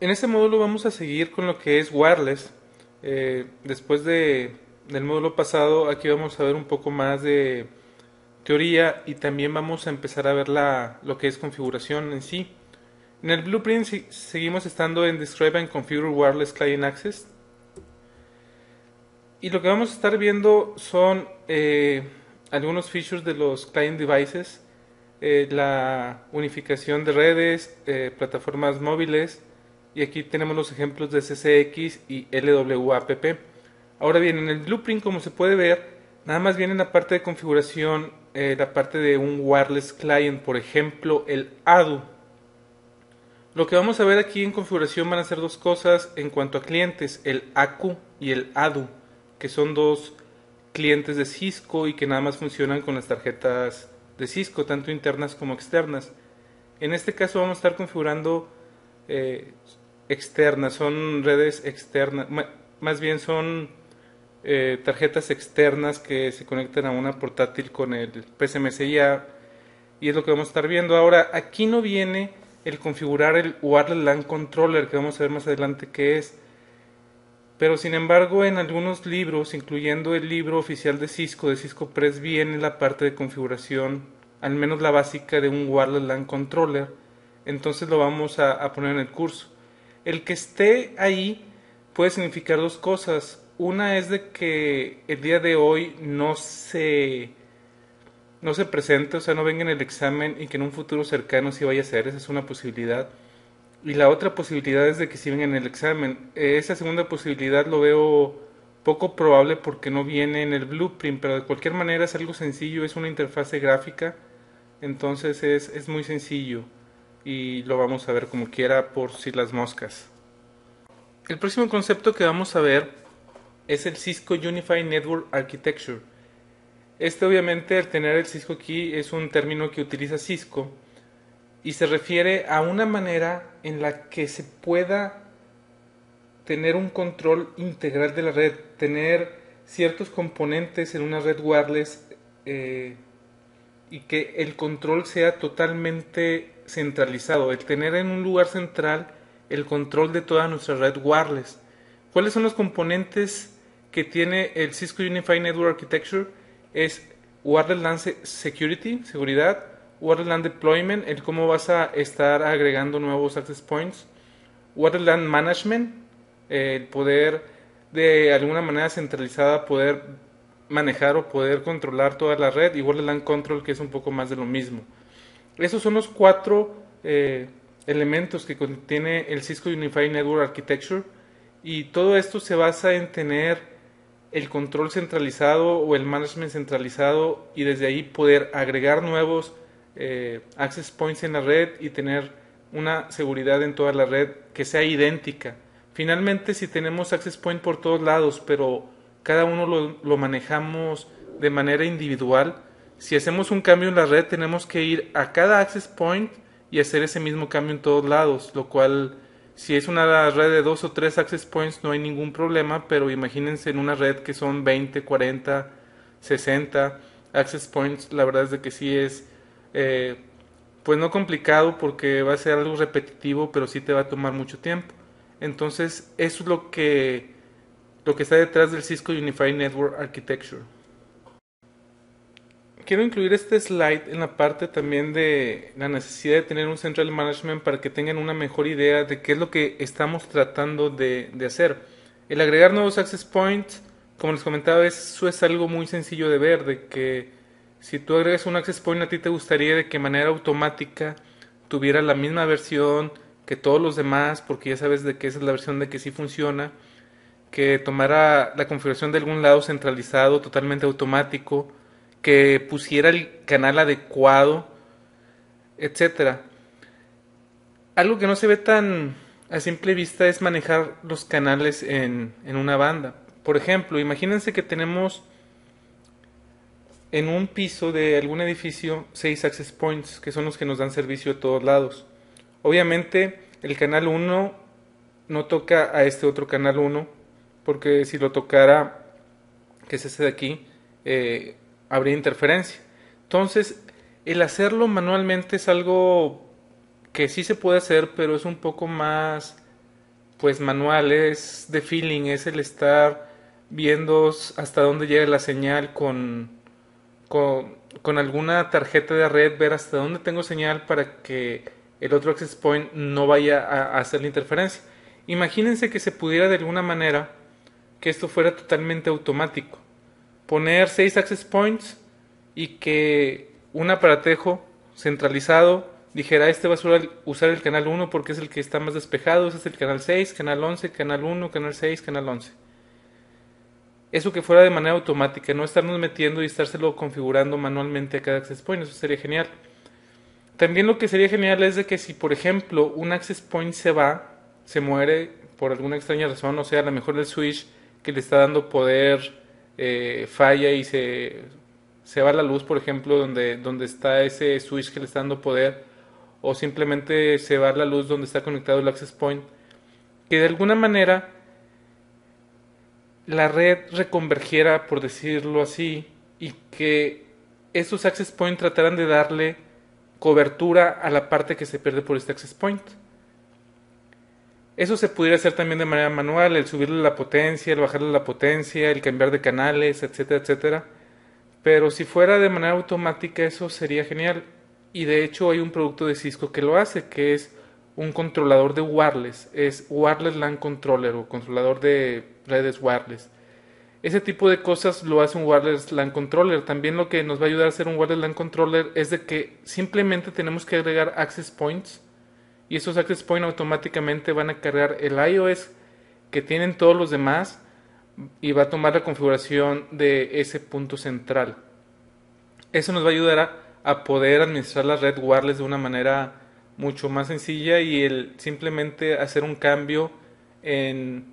En este módulo vamos a seguir con lo que es wireless. Después del módulo pasado, aquí vamos a ver un poco más de teoría y también vamos a empezar a ver lo que es configuración en sí. En el blueprint seguimos estando en Describe and Configure Wireless Client Access. Y lo que vamos a estar viendo son algunos features de los client devices, la unificación de redes, plataformas móviles, y aquí tenemos los ejemplos de CCX y LWAPP. Ahora bien, en el blueprint, como se puede ver, nada más viene en la parte de configuración, la parte de un wireless client, por ejemplo, el ADU. Lo que vamos a ver aquí en configuración van a ser dos cosas en cuanto a clientes, el ACU y el ADU, que son dos clientes de Cisco y que nada más funcionan con las tarjetas de Cisco, tanto internas como externas. En este caso vamos a estar configurando externas, son redes externas, más bien son tarjetas externas que se conectan a una portátil con el PSMSIA, y es lo que vamos a estar viendo. Ahora, aquí no viene el configurar el Wireless LAN Controller, que vamos a ver más adelante qué es. Pero sin embargo, en algunos libros, incluyendo el libro oficial de Cisco Press, viene la parte de configuración, al menos la básica de un Wireless LAN Controller. Entonces lo vamos a poner en el curso. El que esté ahí puede significar dos cosas. Una es de que el día de hoy no se presente, o sea, no venga en el examen y que en un futuro cercano sí vaya a ser, esa es una posibilidad. Y la otra posibilidad es de que sí venga en el examen. Esa segunda posibilidad lo veo poco probable porque no viene en el blueprint, pero de cualquier manera es algo sencillo, es una interfase gráfica, entonces es muy sencillo y lo vamos a ver como quiera por si las moscas. El próximo concepto que vamos a ver es el Cisco Unified Network Architecture. Este obviamente, al tener el Cisco aquí, es un término que utiliza Cisco y se refiere a una manera en la que se pueda tener un control integral de la red, tener ciertos componentes en una red wireless, y que el control sea totalmente centralizado, el tener en un lugar central el control de toda nuestra red wireless. ¿Cuáles son los componentes que tiene el Cisco Unified Network Architecture? Es Wireless LAN Security, seguridad, Wireless LAN Deployment, el cómo vas a estar agregando nuevos access points, Wireless LAN Management, el poder de alguna manera centralizada poder manejar o poder controlar toda la red, y Wireless LAN Control, que es un poco más de lo mismo. Esos son los cuatro elementos que contiene el Cisco Unified Network Architecture, y todo esto se basa en tener el control centralizado o el management centralizado, y desde ahí poder agregar nuevos access points en la red y tener una seguridad en toda la red que sea idéntica. Finalmente, si tenemos access point por todos lados, pero cada uno lo manejamos de manera individual, si hacemos un cambio en la red, tenemos que ir a cada access point y hacer ese mismo cambio en todos lados, lo cual, si es una red de 2 o 3 access points, no hay ningún problema, pero imagínense en una red que son 20, 40, 60 access points, la verdad es de que sí es, pues no complicado porque va a ser algo repetitivo, pero sí te va a tomar mucho tiempo. Entonces, eso es lo que está detrás del Cisco Unified Network Architecture. Quiero incluir este slide en la parte también de la necesidad de tener un Central Management para que tengan una mejor idea de qué es lo que estamos tratando de hacer. El agregar nuevos access points, como les comentaba, eso es algo muy sencillo de ver, de que si tú agregas un access point, a ti te gustaría de que de manera automática tuviera la misma versión que todos los demás, porque ya sabes de que esa es la versión de que sí funciona, que tomara la configuración de algún lado centralizado, totalmente automático, que pusiera el canal adecuado, etcétera. Algo que no se ve tan a simple vista es manejar los canales en una banda. Por ejemplo, imagínense que tenemos en un piso de algún edificio 6 access points, que son los que nos dan servicio a todos lados. Obviamente el canal 1 no toca a este otro canal 1, porque si lo tocara, que es este de aquí, habría interferencia. Entonces, el hacerlo manualmente es algo que sí se puede hacer, pero es un poco más pues manual, es de feeling, es el estar viendo hasta dónde llega la señal con alguna tarjeta de red, ver hasta dónde tengo señal para que el otro access point no vaya a hacer la interferencia. Imagínense que se pudiera de alguna manera que esto fuera totalmente automático. Poner 6 access points y que un aparatejo centralizado dijera, este va a usar el canal 1 porque es el que está más despejado, ese es el canal 6, canal 11, canal 1, canal 6, canal 11. Eso que fuera de manera automática, no estarnos metiendo y estárselo configurando manualmente a cada access point, eso sería genial. También lo que sería genial es de que si por ejemplo un access point se muere por alguna extraña razón, o sea, a lo mejor el switch que le está dando poder falla y se va la luz, por ejemplo, donde está ese switch que le está dando poder, o simplemente se va la luz donde está conectado el access point, que de alguna manera la red reconvergiera, por decirlo así, y que estos access point trataran de darle cobertura a la parte que se pierde por este access point. Eso se pudiera hacer también de manera manual, el subirle la potencia, el bajarle la potencia, el cambiar de canales, etcétera, etcétera. Pero si fuera de manera automática eso sería genial. Y de hecho hay un producto de Cisco que lo hace, que es un controlador de wireless. Es Wireless LAN Controller o controlador de redes wireless. Ese tipo de cosas lo hace un Wireless LAN Controller. También lo que nos va a ayudar a hacer un Wireless LAN Controller es de que simplemente tenemos que agregar access points. Y esos access points automáticamente van a cargar el iOS que tienen todos los demás y va a tomar la configuración de ese punto central. Eso nos va a ayudar a poder administrar la red wireless de una manera mucho más sencilla y el simplemente hacer un cambio en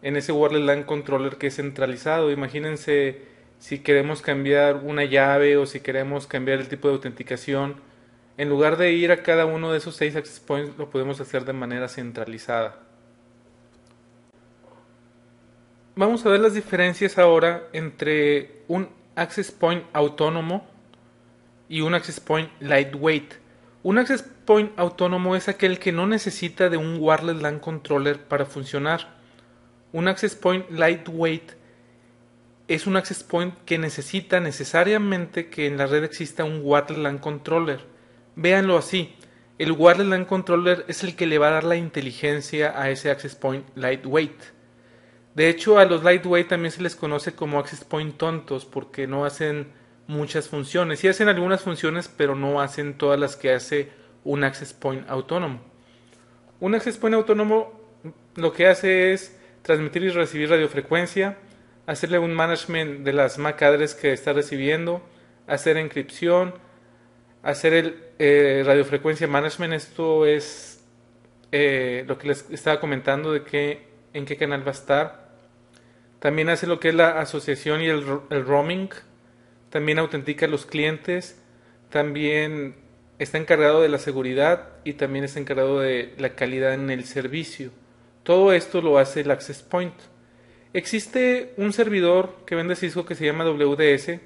ese wireless LAN controller que es centralizado. Imagínense si queremos cambiar una llave o si queremos cambiar el tipo de autenticación. En lugar de ir a cada uno de esos 6 access points, lo podemos hacer de manera centralizada. Vamos a ver las diferencias ahora entre un access point autónomo y un access point lightweight. Un access point autónomo es aquel que no necesita de un wireless LAN controller para funcionar. Un access point lightweight es un access point que necesita necesariamente que en la red exista un wireless LAN controller. Véanlo así, el wireless LAN controller es el que le va a dar la inteligencia a ese access point lightweight. De hecho, a los lightweight también se les conoce como access point tontos porque no hacen muchas funciones. Sí hacen algunas funciones, pero no hacen todas las que hace un access point autónomo. Un access point autónomo lo que hace es transmitir y recibir radiofrecuencia, hacerle un management de las MAC address que está recibiendo, hacer encripción, hacer el radiofrecuencia management. Esto es lo que les estaba comentando de en qué canal va a estar. También hace lo que es la asociación y el roaming. También autentica a los clientes. También está encargado de la seguridad y también está encargado de la calidad en el servicio. Todo esto lo hace el access point. Existe un servidor que vende Cisco que se llama WDS,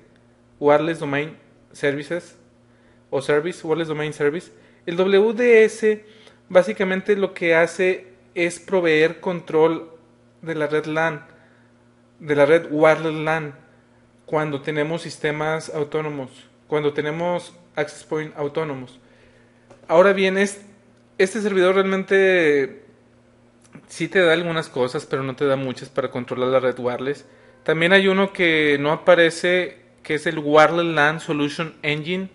Wireless Domain Services, o Service, Wireless Domain Service. El WDS básicamente lo que hace es proveer control de la red LAN, de la red Wireless LAN, cuando tenemos sistemas autónomos, cuando tenemos access point autónomos. Ahora bien, este servidor realmente sí te da algunas cosas, pero no te da muchas para controlar la red wireless. También hay uno que no aparece, que es el Wireless LAN Solution Engine,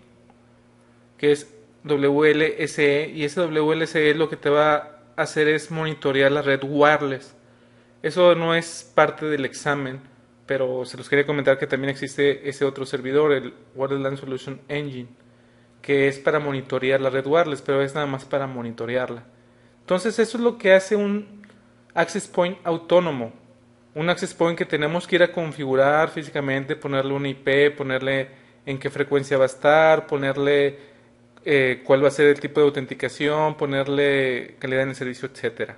que es WLSE, y ese WLSE lo que te va a hacer es monitorear la red wireless. Eso no es parte del examen, pero se los quería comentar que también existe ese otro servidor, el Wireless LAN Solution Engine, que es para monitorear la red wireless, pero es nada más para monitorearla. Entonces eso es lo que hace un access point autónomo. Un access point que tenemos que ir a configurar físicamente, ponerle una IP, ponerle en qué frecuencia va a estar, ponerle cuál va a ser el tipo de autenticación, ponerle calidad en el servicio, etcétera.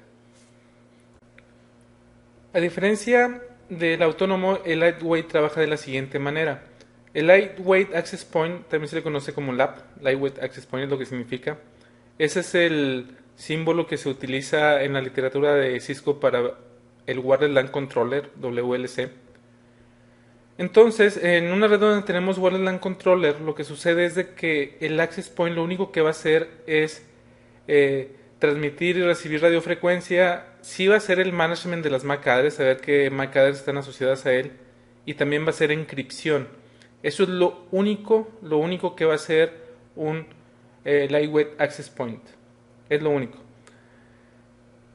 A diferencia del autónomo, el lightweight trabaja de la siguiente manera. El Lightweight Access Point también se le conoce como LAP, Lightweight Access Point es lo que significa. Ese es el símbolo que se utiliza en la literatura de Cisco para el Wireless LAN Controller, WLC. Entonces, en una red donde tenemos Wireless LAN Controller, lo que sucede es de que el access point lo único que va a hacer es transmitir y recibir radiofrecuencia. Sí va a ser el management de las MAC address, saber qué MAC address están asociadas a él, y también va a ser encripción. Eso es lo único que va a ser un Lightweight Access Point. Es lo único.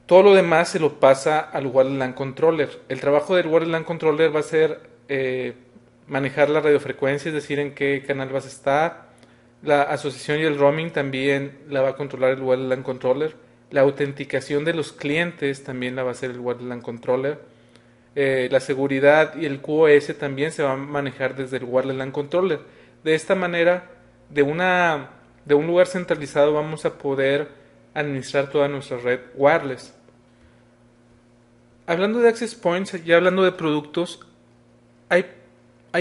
Todo lo demás se lo pasa al Wireless LAN Controller. El trabajo del Wireless LAN Controller va a ser manejar la radiofrecuencia, es decir, en qué canal vas a estar. La asociación y el roaming también la va a controlar el Wireless LAN Controller. La autenticación de los clientes también la va a hacer el Wireless LAN Controller. La seguridad y el QoS también se va a manejar desde el Wireless LAN Controller. De esta manera, de un lugar centralizado vamos a poder administrar toda nuestra red wireless. Hablando de access points, ya hablando de productos, hay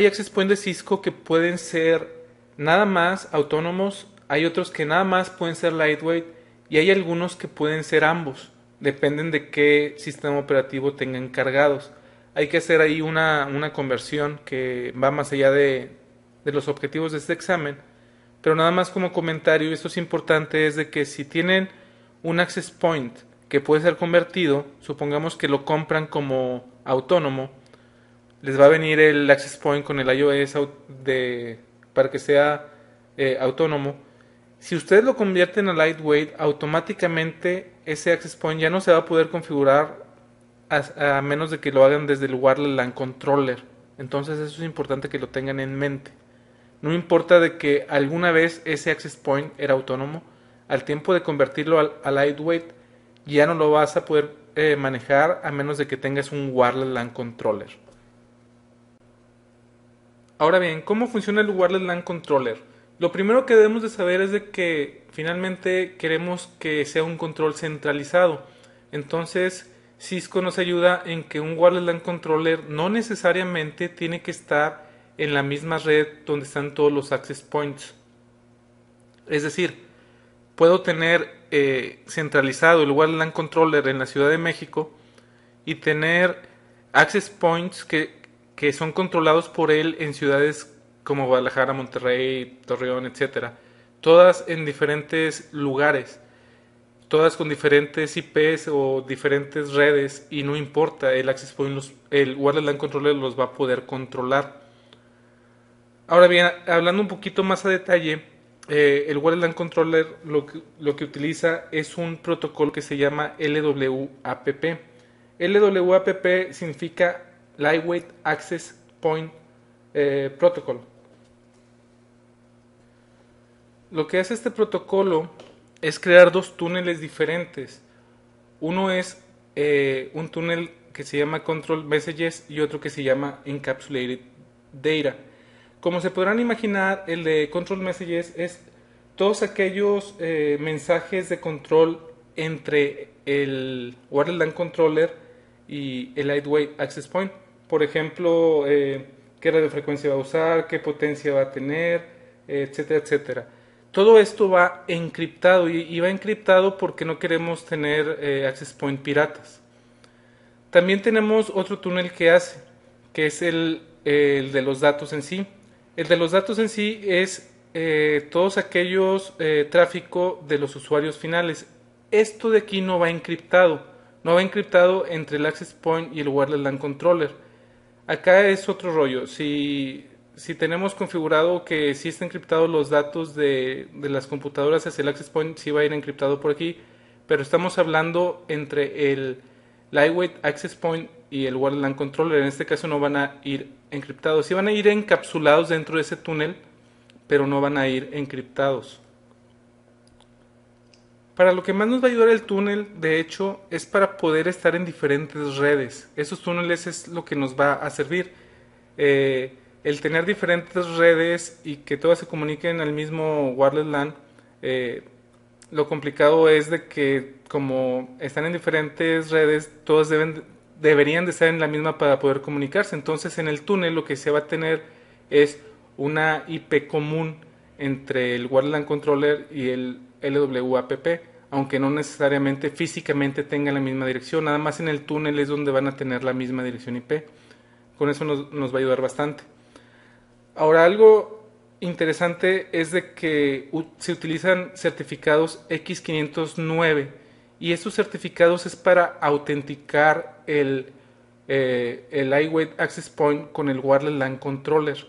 access points de Cisco que pueden ser nada más autónomos, hay otros que nada más pueden ser lightweight y hay algunos que pueden ser ambos, dependen de qué sistema operativo tengan cargados. Hay que hacer ahí una conversión que va más allá de los objetivos de este examen, pero nada más como comentario, esto es importante, es de que si tienen un access point que puede ser convertido, supongamos que lo compran como autónomo, les va a venir el access point con el iOS para que sea autónomo. Si ustedes lo convierten a lightweight, automáticamente ese access point ya no se va a poder configurar a menos de que lo hagan desde el Wireless LAN Controller. Entonces eso es importante que lo tengan en mente. No importa de que alguna vez ese access point era autónomo, al tiempo de convertirlo a lightweight ya no lo vas a poder manejar a menos de que tengas un Wireless LAN Controller. Ahora bien, ¿cómo funciona el Wireless LAN Controller? Lo primero que debemos de saber es de que finalmente queremos que sea un control centralizado. Entonces, Cisco nos ayuda en que un Wireless LAN Controller no necesariamente tiene que estar en la misma red donde están todos los access points. Es decir, puedo tener centralizado el Wireless LAN Controller en la Ciudad de México y tener access points que son controlados por él en ciudades como Guadalajara, Monterrey, Torreón, etcétera, todas en diferentes lugares, todas con diferentes IPs o diferentes redes, y no importa, el access point, el Wireless LAN Controller los va a poder controlar. Ahora bien, hablando un poquito más a detalle, el Wireless LAN Controller lo que utiliza es un protocolo que se llama LWAPP. LWAPP significa Lightweight Access Point Protocol. Lo que hace este protocolo es crear dos túneles diferentes. Uno es un túnel que se llama Control Messages y otro que se llama Encapsulated Data. Como se podrán imaginar, el de Control Messages es todos aquellos mensajes de control entre el Wireless LAN Controller y el Lightweight Access Point. Por ejemplo, qué radiofrecuencia va a usar, qué potencia va a tener, etcétera, etcétera. Todo esto va encriptado y va encriptado porque no queremos tener access point piratas. También tenemos otro túnel que hace, que es el de los datos en sí. El de los datos en sí es todos aquellos tráfico de los usuarios finales. Esto de aquí no va encriptado. No va encriptado entre el access point y el Wireless LAN Controller. Acá es otro rollo. Si tenemos configurado que sí está encriptado los datos de las computadoras hacia el access point, sí va a ir encriptado por aquí. Pero estamos hablando entre el Lightweight Access Point y el Wireless LAN Controller. En este caso no van a ir encriptados. Sí van a ir encapsulados dentro de ese túnel, pero no van a ir encriptados. Para lo que más nos va a ayudar el túnel, de hecho, es para poder estar en diferentes redes. Esos túneles es lo que nos va a servir. El tener diferentes redes y que todas se comuniquen al mismo Wireless LAN, lo complicado es de que como están en diferentes redes, todas deberían de estar en la misma para poder comunicarse. Entonces en el túnel lo que se va a tener es una IP común entre el Wireless LAN Controller y el LWAPP. aunque no necesariamente físicamente tengan la misma dirección, nada más en el túnel es donde van a tener la misma dirección IP. Con eso nos va a ayudar bastante. Ahora, algo interesante es de que se utilizan certificados X509 y estos certificados es para autenticar el Lightweight Access Point con el Wireless LAN Controller.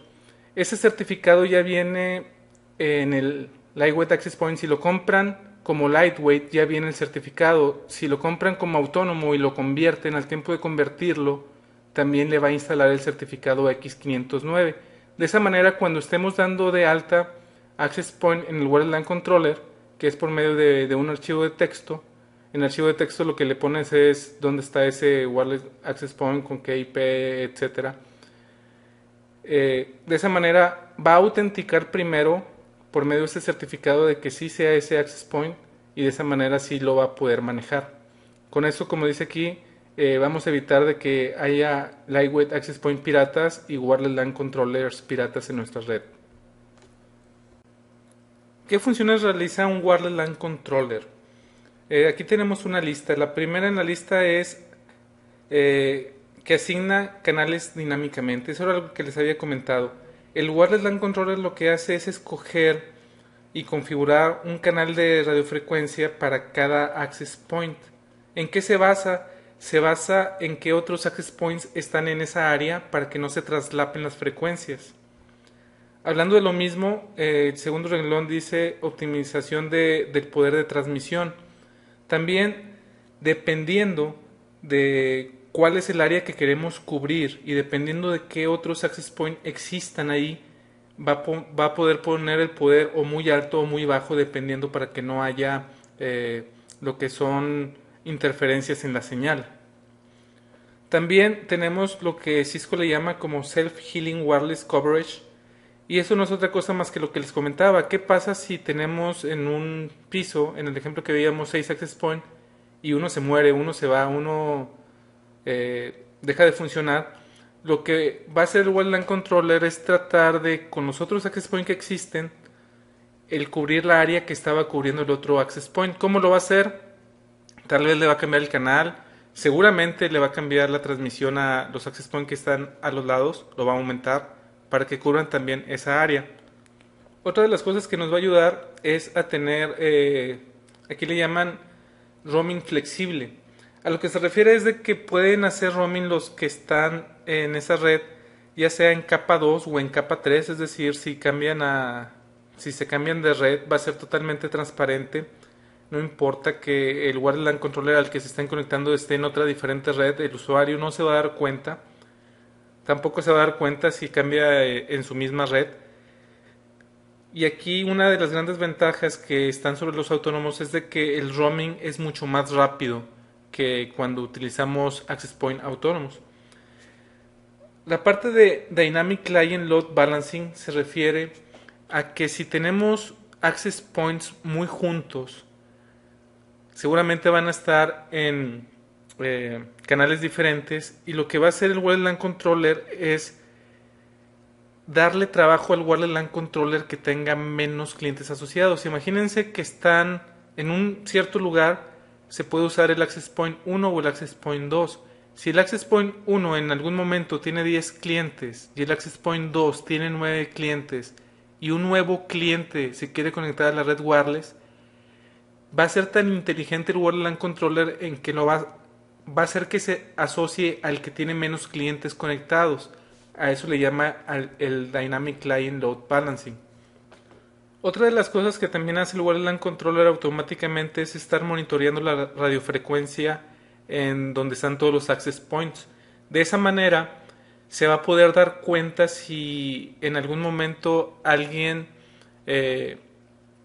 Ese certificado ya viene en el Lightweight Access Point. Si lo compran como Lightweight ya viene el certificado. Si lo compran como autónomo y lo convierten, al tiempo de convertirlo también le va a instalar el certificado X509. De esa manera, cuando estemos dando de alta Access Point en el Wireless LAN Controller, que es por medio de un archivo de texto, en el archivo de texto lo que le pones es dónde está ese Wireless Access Point, con qué IP, etcétera. De esa manera va a autenticar primero por medio de este certificado de que sí sea ese Access Point, y de esa manera sí lo va a poder manejar. Con eso, como dice aquí, vamos a evitar de que haya Lightweight Access Point piratas y Wireless LAN Controllers piratas en nuestra red. ¿Qué funciones realiza un Wireless LAN Controller? Aquí tenemos una lista. La primera en la lista es que asigna canales dinámicamente. Eso era algo que les había comentado. El Wireless LAN Controller lo que hace es escoger y configurar un canal de radiofrecuencia para cada access point. ¿En qué se basa? Se basa en que otros access points están en esa área para que no se traslapen las frecuencias. Hablando de lo mismo, el segundo renglón dice optimización del poder de transmisión. También, dependiendo de cuál es el área que queremos cubrir y dependiendo de qué otros access points existan ahí, va a poder poner el poder o muy alto o muy bajo, dependiendo, para que no haya lo que son interferencias en la señal. También tenemos lo que Cisco le llama como Self-Healing Wireless Coverage, y eso no es otra cosa más que lo que les comentaba. ¿Qué pasa si tenemos en un piso, en el ejemplo que veíamos, 6 access points y uno se muere, uno se va, uno deja de funcionar? Lo que va a hacer el Wireless LAN Controller es tratar de, con los otros access points que existen, el cubrir la área que estaba cubriendo el otro access point. ¿Cómo lo va a hacer? Tal vez le va a cambiar el canal, seguramente le va a cambiar la transmisión a los access points que están a los lados, lo va a aumentar para que cubran también esa área. Otra de las cosas que nos va a ayudar es a tener, aquí le llaman roaming flexible. A lo que se refiere es de que pueden hacer roaming los que están en esa red, ya sea en capa 2 o en capa 3, es decir, si se cambian de red va a ser totalmente transparente. No importa que el Wireless LAN Controller al que se estén conectando esté en otra diferente red, el usuario no se va a dar cuenta. Tampoco se va a dar cuenta si cambia en su misma red. Y aquí una de las grandes ventajas que están sobre los autónomos es de que el roaming es mucho más rápido que cuando utilizamos access point autónomos. La parte de Dynamic Client Load Balancing se refiere a que si tenemos access points muy juntos, seguramente van a estar en canales diferentes, y lo que va a hacer el Wireless LAN Controller es darle trabajo al Wireless LAN Controller que tenga menos clientes asociados. Imagínense que están en un cierto lugar, se puede usar el Access Point 1 o el Access Point 2. Si el Access Point 1 en algún momento tiene 10 clientes y el Access Point 2 tiene 9 clientes y un nuevo cliente se quiere conectar a la red wireless, va a ser tan inteligente el Wireless LAN Controller en que va a hacer que se asocie al que tiene menos clientes conectados. A eso le llama el Dynamic Client Load Balancing. Otra de las cosas que también hace el Wireless LAN Controller automáticamente es estar monitoreando la radiofrecuencia en donde están todos los access points. De esa manera se va a poder dar cuenta si en algún momento alguien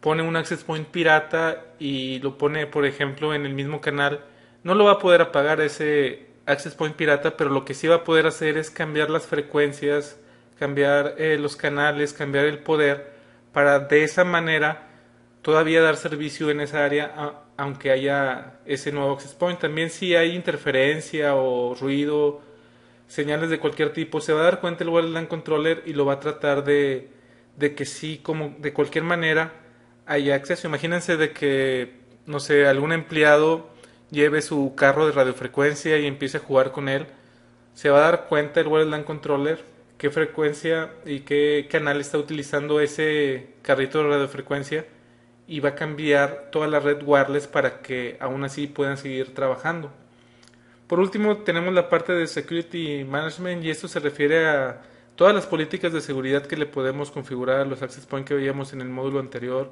pone un access point pirata y lo pone, por ejemplo, en el mismo canal. No lo va a poder apagar ese access point pirata, pero lo que sí va a poder hacer es cambiar las frecuencias, cambiar los canales, cambiar el poder, para de esa manera todavía dar servicio en esa área, aunque haya ese nuevo access point. También si hay interferencia o ruido, señales de cualquier tipo, se va a dar cuenta el Wireless LAN Controller y lo va a tratar de que sí, como de cualquier manera haya acceso. Imagínense de que no sé, algún empleado lleve su carro de radiofrecuencia y empiece a jugar con él, se va a dar cuenta el Wireless LAN Controller qué frecuencia y qué canal está utilizando ese carrito de radiofrecuencia y va a cambiar toda la red wireless para que aún así puedan seguir trabajando. Por último, tenemos la parte de Security Management y esto se refiere a todas las políticas de seguridad que le podemos configurar a los access point que veíamos en el módulo anterior.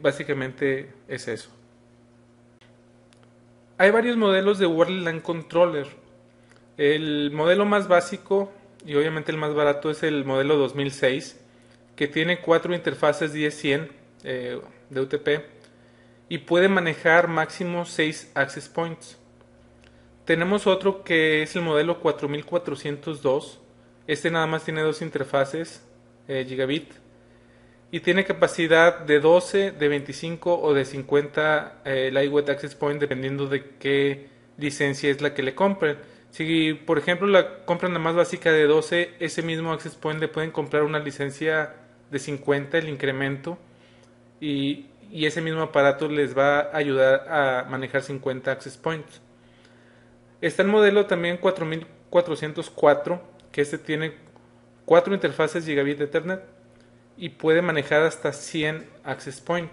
Básicamente es eso. Hay varios modelos de Wireless LAN Controller. El modelo más básico y obviamente el más barato es el modelo 2006, que tiene 4 interfaces 10-100 de UTP y puede manejar máximo 6 access points. Tenemos otro que es el modelo 4402. Este nada más tiene 2 interfaces gigabit y tiene capacidad de 12, de 25 o de 50 Lightweight Access Point dependiendo de qué licencia es la que le compren. Si por ejemplo la compran la más básica de 12, ese mismo Access Point le pueden comprar una licencia de 50, el incremento, y ese mismo aparato les va a ayudar a manejar 50 Access Points. Está el modelo también 4404, que este tiene 4 interfaces gigabit de Ethernet y puede manejar hasta 100 Access Point.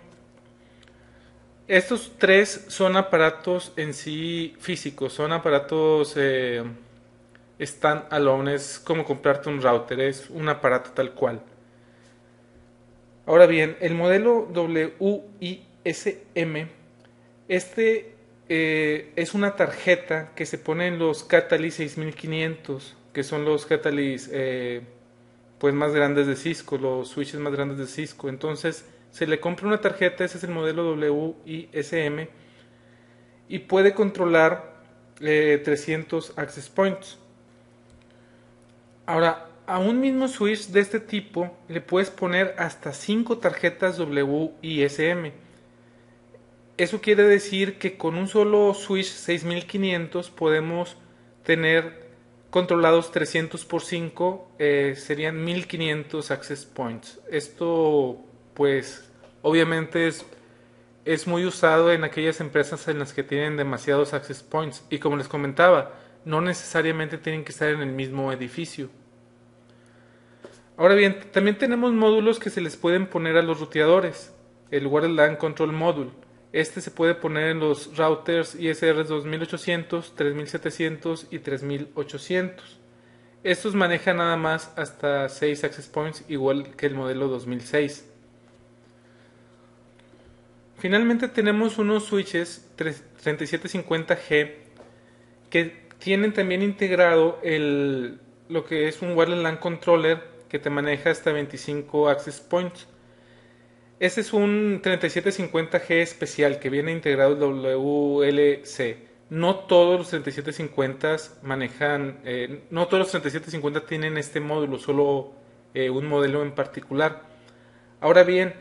Estos tres son aparatos en sí físicos, son aparatos stand-alone, es como comprarte un router, es un aparato tal cual. Ahora bien, el modelo WISM, este es una tarjeta que se pone en los Catalyst 6500, que son los Catalyst pues más grandes de Cisco, los switches más grandes de Cisco. Entonces se le compra una tarjeta, ese es el modelo WISM, y puede controlar 300 access points. Ahora, a un mismo switch de este tipo le puedes poner hasta 5 tarjetas WISM. Eso quiere decir que con un solo switch 6500 podemos tener controlados 300 por 5, serían 1500 access points. Esto pues obviamente es muy usado en aquellas empresas en las que tienen demasiados access points y como les comentaba, no necesariamente tienen que estar en el mismo edificio. Ahora bien, también tenemos módulos que se les pueden poner a los ruteadores. El Wireless LAN Control Module. Este se puede poner en los routers ISR 2800, 3700 y 3800. Estos manejan nada más hasta 6 access points, igual que el modelo 2006. Finalmente tenemos unos switches 3750G que tienen también integrado lo que es un Wireless LAN Controller que te maneja hasta 25 access points. Este es un 3750G especial que viene integrado el WLC. No todos los 3750 manejan, no todos los 3750 tienen este módulo, solo un modelo en particular. Ahora bien,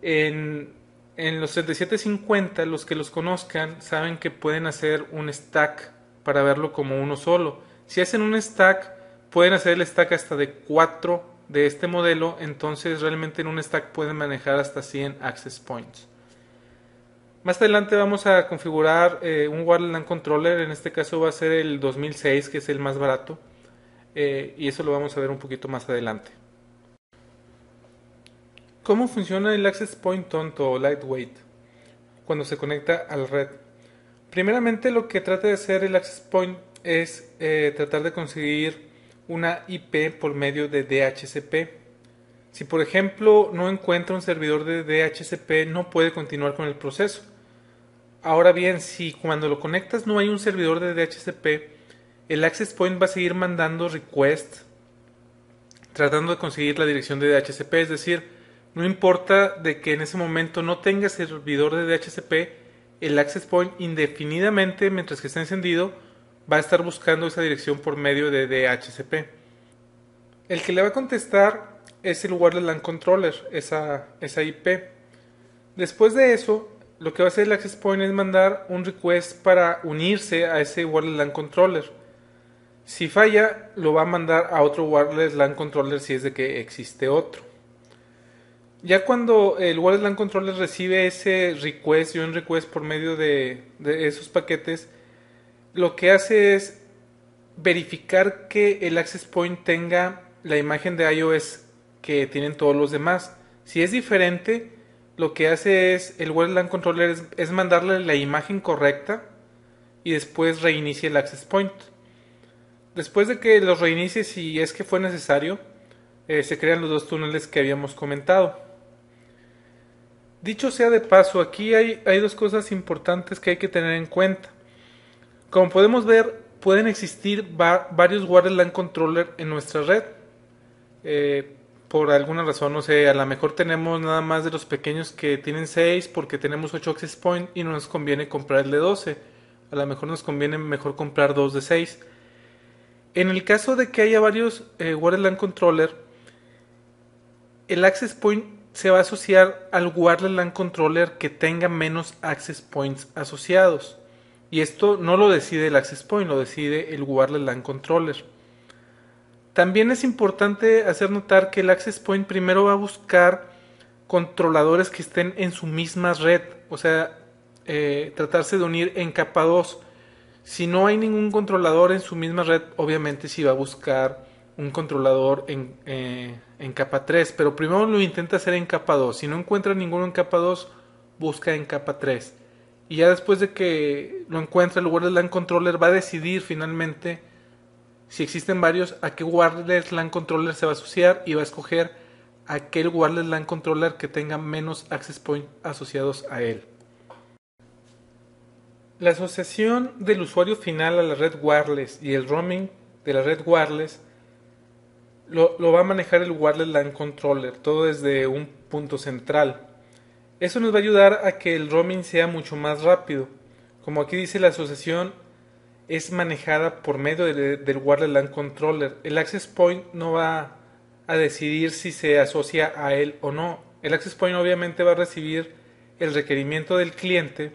en los 3750, los que los conozcan saben que pueden hacer un stack para verlo como uno solo. Si hacen un stack, pueden hacer el stack hasta de 4 de este modelo, entonces realmente en un stack pueden manejar hasta 100 access points. Más adelante vamos a configurar un Wireless LAN Controller, en este caso va a ser el 2006, que es el más barato, y eso lo vamos a ver un poquito más adelante. ¿Cómo funciona el Access Point tonto o lightweight cuando se conecta a la red? Primeramente lo que trata de hacer el Access Point es tratar de conseguir una IP por medio de DHCP. Si por ejemplo no encuentra un servidor de DHCP, no puede continuar con el proceso. Ahora bien, si cuando lo conectas no hay un servidor de DHCP, el Access Point va a seguir mandando requests tratando de conseguir la dirección de DHCP, es decir, no importa de que en ese momento no tenga servidor de DHCP, el Access Point indefinidamente, mientras que esté encendido, va a estar buscando esa dirección por medio de DHCP. El que le va a contestar es el Wireless LAN Controller, esa IP. Después de eso, lo que va a hacer el Access Point es mandar un request para unirse a ese Wireless LAN Controller. Si falla, lo va a mandar a otro Wireless LAN Controller si es de que existe otro. Ya cuando el Wireless LAN Controller recibe ese request y un request por medio de esos paquetes, lo que hace es verificar que el access point tenga la imagen de iOS que tienen todos los demás. Si es diferente, lo que hace es el Wireless LAN Controller es mandarle la imagen correcta y después reinicia el access point. Después de que los reinicie, si es que fue necesario, se crean los dos túneles que habíamos comentado. Dicho sea de paso, aquí hay dos cosas importantes que hay que tener en cuenta. Como podemos ver, pueden existir varios Wireless LAN Controller en nuestra red. Por alguna razón, no sé, a lo mejor tenemos nada más de los pequeños que tienen 6 porque tenemos 8 access point y no nos conviene comprar el de 12. A lo mejor nos conviene mejor comprar dos de 6. En el caso de que haya varios Wireless LAN Controller, el access point se va a asociar al Wireless LAN Controller que tenga menos access points asociados. Y esto no lo decide el access point, lo decide el Wireless LAN Controller. También es importante hacer notar que el access point primero va a buscar controladores que estén en su misma red, o sea, tratarse de unir en capa 2. Si no hay ningún controlador en su misma red, obviamente sí va a buscar un controlador en capa 3, pero primero lo intenta hacer en capa 2. Si no encuentra ninguno en capa 2, busca en capa 3. Y ya después de que lo encuentra, el Wireless LAN Controller va a decidir finalmente, si existen varios, a qué Wireless LAN Controller se va a asociar y va a escoger aquel Wireless LAN Controller que tenga menos access point asociados a él. La asociación del usuario final a la red wireless y el roaming de la red wireless lo va a manejar el Wireless LAN Controller, todo desde un punto central. Eso nos va a ayudar a que el roaming sea mucho más rápido. Como aquí dice, la asociación es manejada por medio del Wireless LAN Controller. El access point no va a decidir si se asocia a él o no. El access point obviamente va a recibir el requerimiento del cliente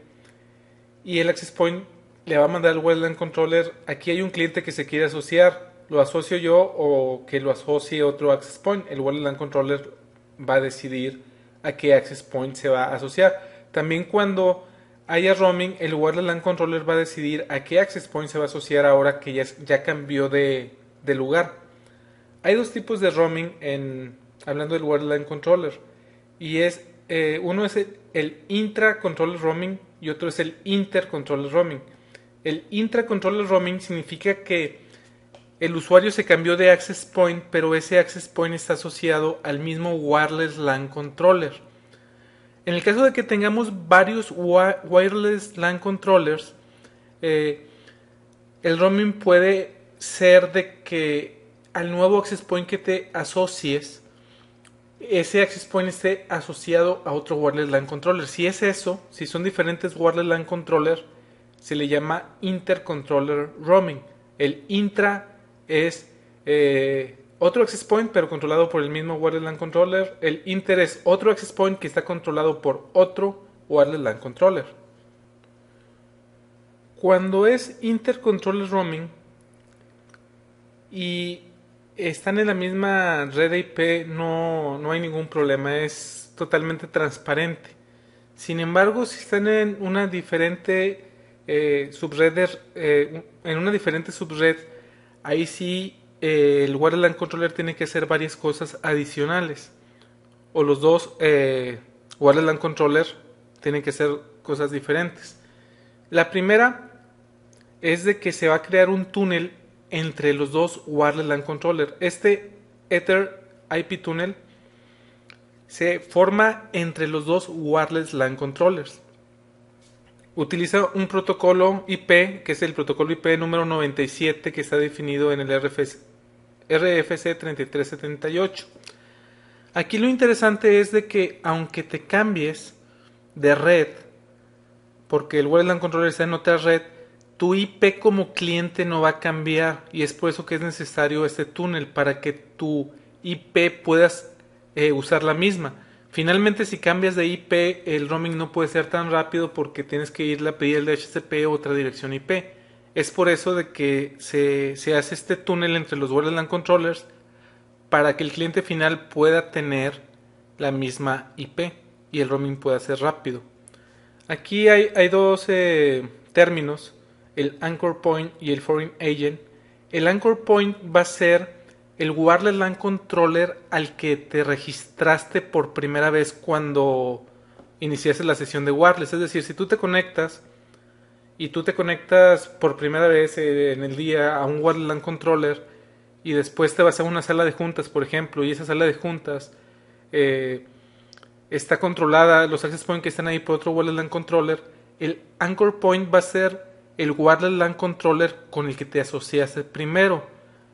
y el access point le va a mandar al Wireless LAN Controller: aquí hay un cliente que se quiere asociar, ¿lo asocio yo o que lo asocie otro access point? El Wireless LAN Controller va a decidir a qué access point se va a asociar. También cuando haya roaming, el Wireless LAN Controller va a decidir a qué access point se va a asociar ahora que ya cambió de lugar. Hay dos tipos de roaming hablando del Wireless LAN Controller, y uno es el intra-controller roaming y otro es el inter-controller roaming. El intra-controller roaming significa que el usuario se cambió de access point, pero ese access point está asociado al mismo Wireless LAN Controller. En el caso de que tengamos varios Wireless LAN Controllers, el roaming puede ser de que al nuevo access point que te asocies, ese access point esté asociado a otro Wireless LAN Controller. Si es eso, si son diferentes Wireless LAN Controller, se le llama intercontroller roaming. El intra es otro access point pero controlado por el mismo Wireless LAN Controller. El inter es otro access point que está controlado por otro Wireless LAN Controller. Cuando es intercontroller roaming y están en la misma red de IP, no hay ningún problema, es totalmente transparente. Sin embargo, si están en una diferente subred, en una diferente subred, ahí sí el Wireless LAN Controller tiene que hacer varias cosas adicionales. O los dos Wireless LAN Controller tienen que hacer cosas diferentes. La primera es de que se va a crear un túnel entre los dos Wireless LAN Controller. Este Ether IP túnel se forma entre los dos Wireless LAN Controllers. Utiliza un protocolo IP, que es el protocolo IP número 97, que está definido en el RFC 3378. Aquí lo interesante es de que aunque te cambies de red, porque el Wireless LAN Controller está en otra red, tu IP como cliente no va a cambiar, y es por eso que es necesario este túnel para que tu IP puedas usar la misma. Finalmente, si cambias de IP, el roaming no puede ser tan rápido porque tienes que irle a pedir el DHCP o otra dirección IP. Es por eso de que se hace este túnel entre los Wireless LAN Controllers para que el cliente final pueda tener la misma IP y el roaming pueda ser rápido. Aquí hay dos términos, el Anchor Point y el Foreign Agent. El Anchor Point va a ser el Wireless LAN Controller al que te registraste por primera vez cuando iniciaste la sesión de wireless. Es decir, si tú te conectas y tú te conectas por primera vez en el día a un Wireless LAN Controller y después te vas a una sala de juntas, por ejemplo, y esa sala de juntas está controlada, los access points que están ahí por otro Wireless LAN Controller, el Anchor Point va a ser el Wireless LAN Controller con el que te asociaste primero.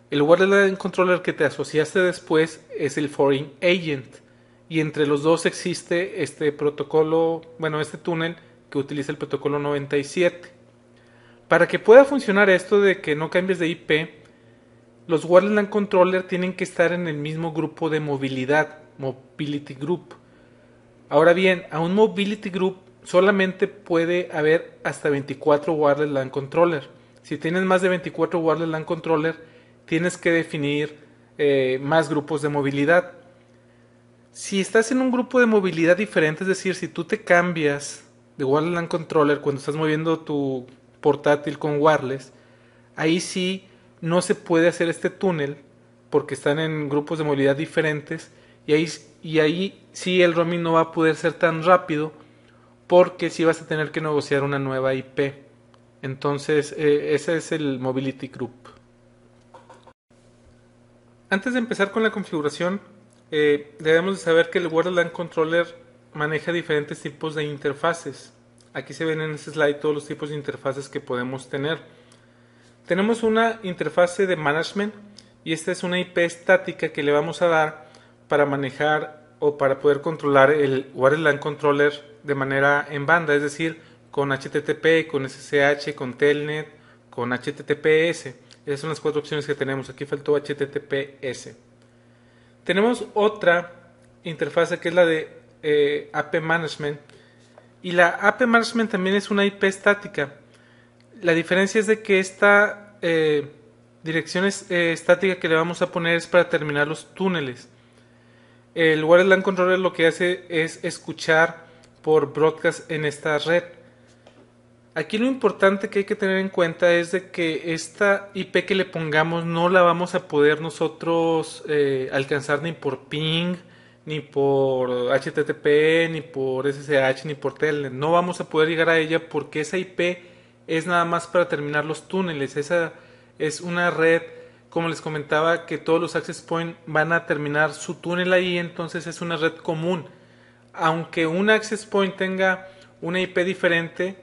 El Wireless LAN Controller que te asociaste después es el Foreign Agent. Y entre los dos existe este protocolo, bueno, este túnel que utiliza el protocolo 97. Para que pueda funcionar esto de que no cambies de IP, los Wireless LAN Controller tienen que estar en el mismo grupo de movilidad, Mobility Group. Ahora bien, a un Mobility Group solamente puede haber hasta 24 Wireless LAN Controller. Si tienes más de 24 Wireless LAN Controller, tienes que definir más grupos de movilidad. Si estás en un grupo de movilidad diferente, es decir, si tú te cambias de Wireless LAN Controller cuando estás moviendo tu portátil con wireless, ahí sí no se puede hacer este túnel porque están en grupos de movilidad diferentes y ahí sí el roaming no va a poder ser tan rápido porque sí vas a tener que negociar una nueva IP. Entonces ese es el Mobility Group. Antes de empezar con la configuración, debemos de saber que el Wireless LAN Controller maneja diferentes tipos de interfaces. Aquí se ven en este slide todos los tipos de interfaces que podemos tener. Tenemos una interfase de management y esta es una IP estática que le vamos a dar para manejar o para poder controlar el Wireless LAN Controller de manera en banda, es decir, con HTTP, con SSH, con Telnet, con HTTPS. Esas son las cuatro opciones que tenemos. Aquí faltó HTTPS. Tenemos otra interfase que es la de AP Management. Y la AP Management también es una IP estática. La diferencia es de que esta dirección estática que le vamos a poner es para terminar los túneles. El Wireless LAN Controller lo que hace es escuchar por broadcast en esta red. Aquí lo importante que hay que tener en cuenta es de que esta IP que le pongamos no la vamos a poder nosotros alcanzar ni por ping, ni por HTTP, ni por SSH, ni por Telnet. No vamos a poder llegar a ella porque esa IP es nada más para terminar los túneles. Esa es una red, como les comentaba, que todos los access point van a terminar su túnel ahí, entonces es una red común. Aunque un access point tenga una IP diferente,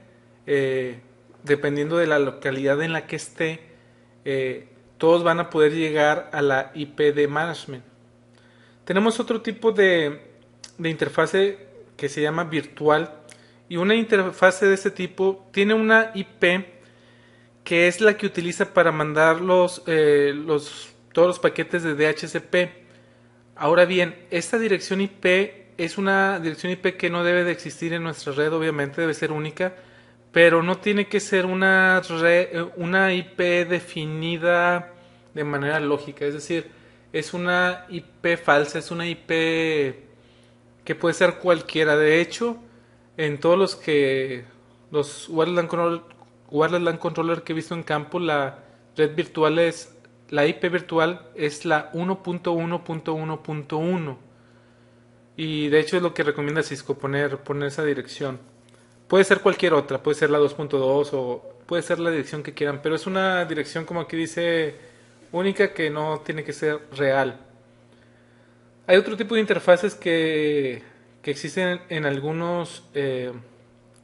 dependiendo de la localidad en la que esté, todos van a poder llegar a la IP de management. Tenemos otro tipo de interfase que se llama virtual, y una interfase de este tipo tiene una IP que es la que utiliza para mandar todos los paquetes de DHCP. Ahora bien, esta dirección IP es una dirección IP que no debe de existir en nuestra red, obviamente debe ser única, pero no tiene que ser una IP definida de manera lógica, es decir, es una IP falsa, es una IP que puede ser cualquiera. De hecho, en todos los Wireless LAN Controller que he visto en campo, la IP virtual es la 1.1.1.1 y de hecho es lo que recomienda Cisco, poner esa dirección. Puede ser cualquier otra, puede ser la 2.2 o puede ser la dirección que quieran, pero es una dirección, como aquí dice, única, que no tiene que ser real. Hay otro tipo de interfaces que existen en algunos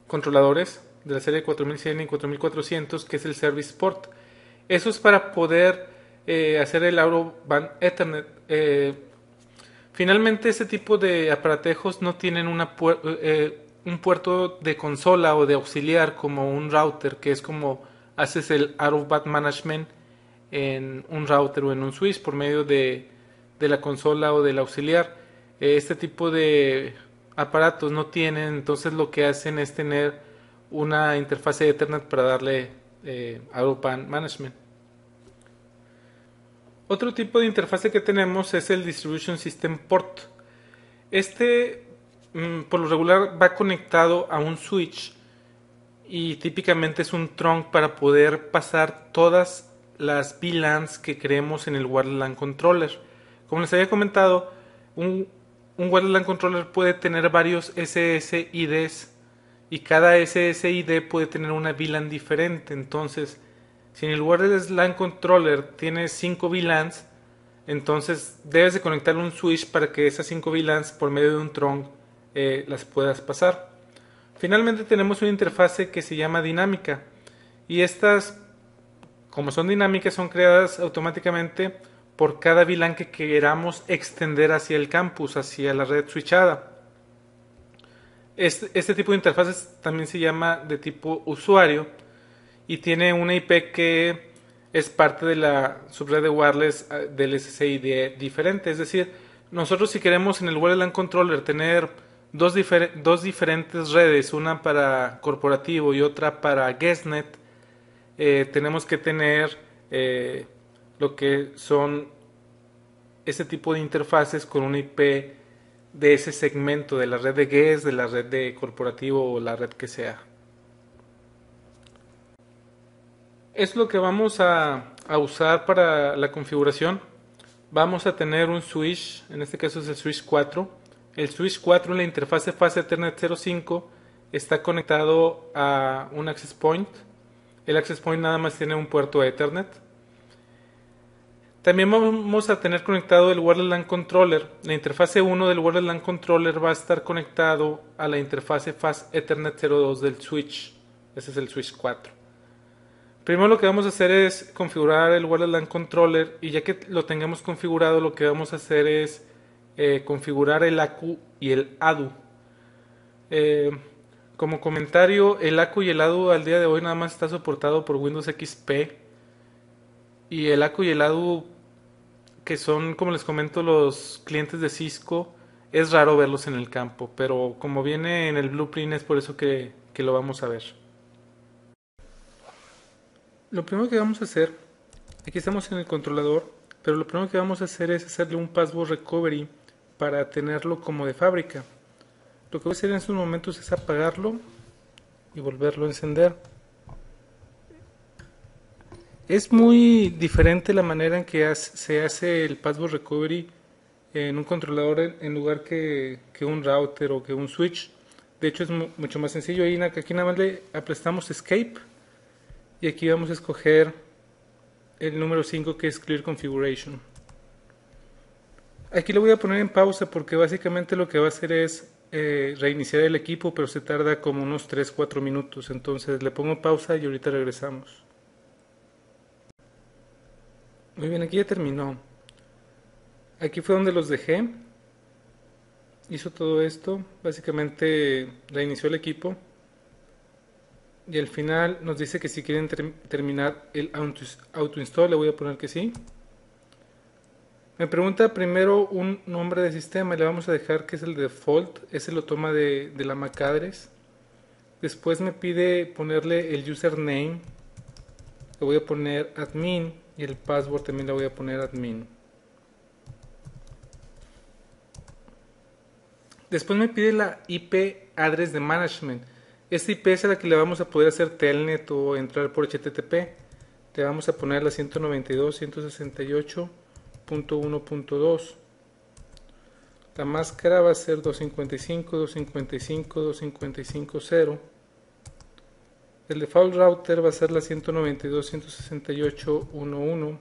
controladores de la serie 4100 y 4400, que es el Service Port. Eso es para poder hacer el Out-of-Band Ethernet. Finalmente, este tipo de aparatejos no tienen un puerto de consola o de auxiliar como un router, que es como haces el Out-of-Band Management en un router o en un switch por medio de la consola o del auxiliar. Este tipo de aparatos no tienen, entonces lo que hacen es tener una interfase de Ethernet para darle Out-of-Band Management. Otro tipo de interfase que tenemos es el Distribution System Port. Este por lo regular va conectado a un switch y típicamente es un trunk para poder pasar todas las VLANs que creemos en el Wireless LAN Controller. Como les había comentado, un Wireless LAN Controller puede tener varios SSIDs y cada SSID puede tener una VLAN diferente. Entonces, si en el Wireless LAN Controller tiene 5 VLANs, entonces debes de conectar un switch para que esas 5 VLANs por medio de un trunk las puedas pasar. Finalmente tenemos una interfase que se llama dinámica y estas, como son dinámicas, son creadas automáticamente por cada VLAN que queramos extender hacia el campus, hacia la red switchada. Este tipo de interfaces también se llama de tipo usuario y tiene una IP que es parte de la subred de wireless del SSID diferente. Es decir, nosotros si queremos en el Wireless LAN Controller tener dos diferentes redes, una para corporativo y otra para guestnet, tenemos que tener lo que son ese tipo de interfaces con una IP de ese segmento, de la red de guest, de la red de corporativo o la red que sea. Es lo que vamos a usar para la configuración. Vamos a tener un switch, en este caso es el switch 4. El switch 4 en la interfase Fast Ethernet 05 está conectado a un access point. El access point nada más tiene un puerto Ethernet. También vamos a tener conectado el Wireless LAN Controller. La interfase 1 del Wireless LAN Controller va a estar conectado a la interfase Fast Ethernet 02 del switch. Ese es el switch 4. Primero lo que vamos a hacer es configurar el Wireless LAN Controller y ya que lo tengamos configurado, lo que vamos a hacer es configurar el ACU y el ADU. Como comentario, el ACU y el ADU al día de hoy nada más está soportado por Windows XP y el ACU y el ADU, que son, como les comento, los clientes de Cisco, es raro verlos en el campo, pero como viene en el blueprint es por eso que lo vamos a ver. Lo primero que vamos a hacer, aquí estamos en el controlador, pero lo primero que vamos a hacer es hacerle un password recovery para tenerlo como de fábrica. Lo que voy a hacer en estos momentos es apagarlo y volverlo a encender. Es muy diferente la manera en que se hace el password recovery en un controlador en lugar que un router o que un switch. De hecho es mucho más sencillo. Aquí nada más le aplastamos escape y aquí vamos a escoger el número 5 que es Clear Configuration. Aquí lo voy a poner en pausa porque básicamente lo que va a hacer es reiniciar el equipo, pero se tarda como unos 3-4 minutos. Entonces le pongo pausa y ahorita regresamos. Muy bien, aquí ya terminó. Aquí fue donde los dejé. Hizo todo esto. Básicamente reinició el equipo. Y al final nos dice que si quieren terminar el auto install, le voy a poner que sí. Me pregunta primero un nombre de sistema, le vamos a dejar que es el default, ese lo toma de la MAC address. Después me pide ponerle el username, le voy a poner admin y el password también le voy a poner admin. Después me pide la IP address de management. Esta IP es a la que le vamos a poder hacer telnet o entrar por HTTP. Le vamos a poner la 192.168.1.2. La máscara va a ser 255.255.255.0. El default router va a ser la 192.168.1.1.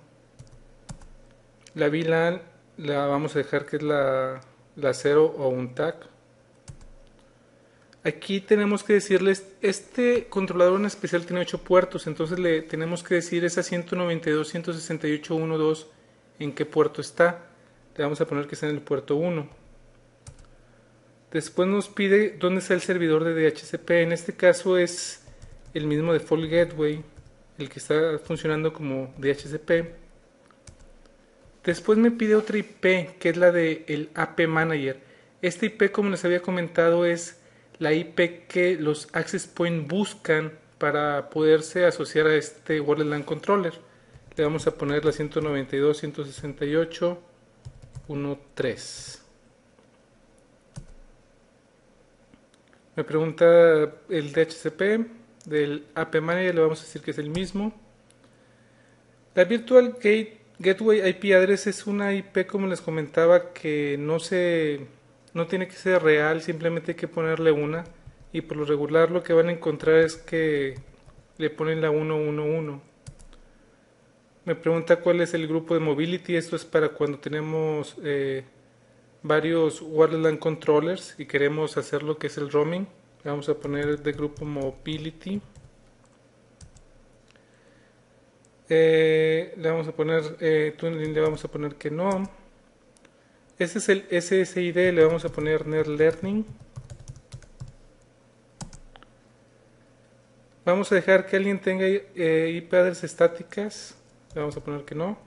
La VLAN la vamos a dejar que es la 0 o un tag. Aquí tenemos que decirles, este controlador en especial tiene 8 puertos, entonces le tenemos que decir esa 192.168.1.2 en qué puerto está. Le vamos a poner que está en el puerto 1. Después nos pide dónde está el servidor de DHCP. En este caso es el mismo default gateway, el que está funcionando como DHCP. Después me pide otra IP, que es la del AP Manager. Esta IP, como les había comentado, es la IP que los access point buscan para poderse asociar a este Wireless LAN Controller. Le vamos a poner la 192.168.1.3. Me pregunta el DHCP del AP Manager, le vamos a decir que es el mismo. La Virtual Gateway IP Address es una IP, como les comentaba, que no tiene que ser real, simplemente hay que ponerle una. Y por lo regular lo que van a encontrar es que le ponen la 111. Me pregunta cuál es el grupo de mobility. Esto es para cuando tenemos varios wireless LAN controllers y queremos hacer lo que es el roaming. Le vamos a poner de grupo mobility. Le vamos a poner tuning, le vamos a poner que no. Ese es el SSID, le vamos a poner Net Learning. Vamos a dejar que alguien tenga IP address estáticas, le vamos a poner que no.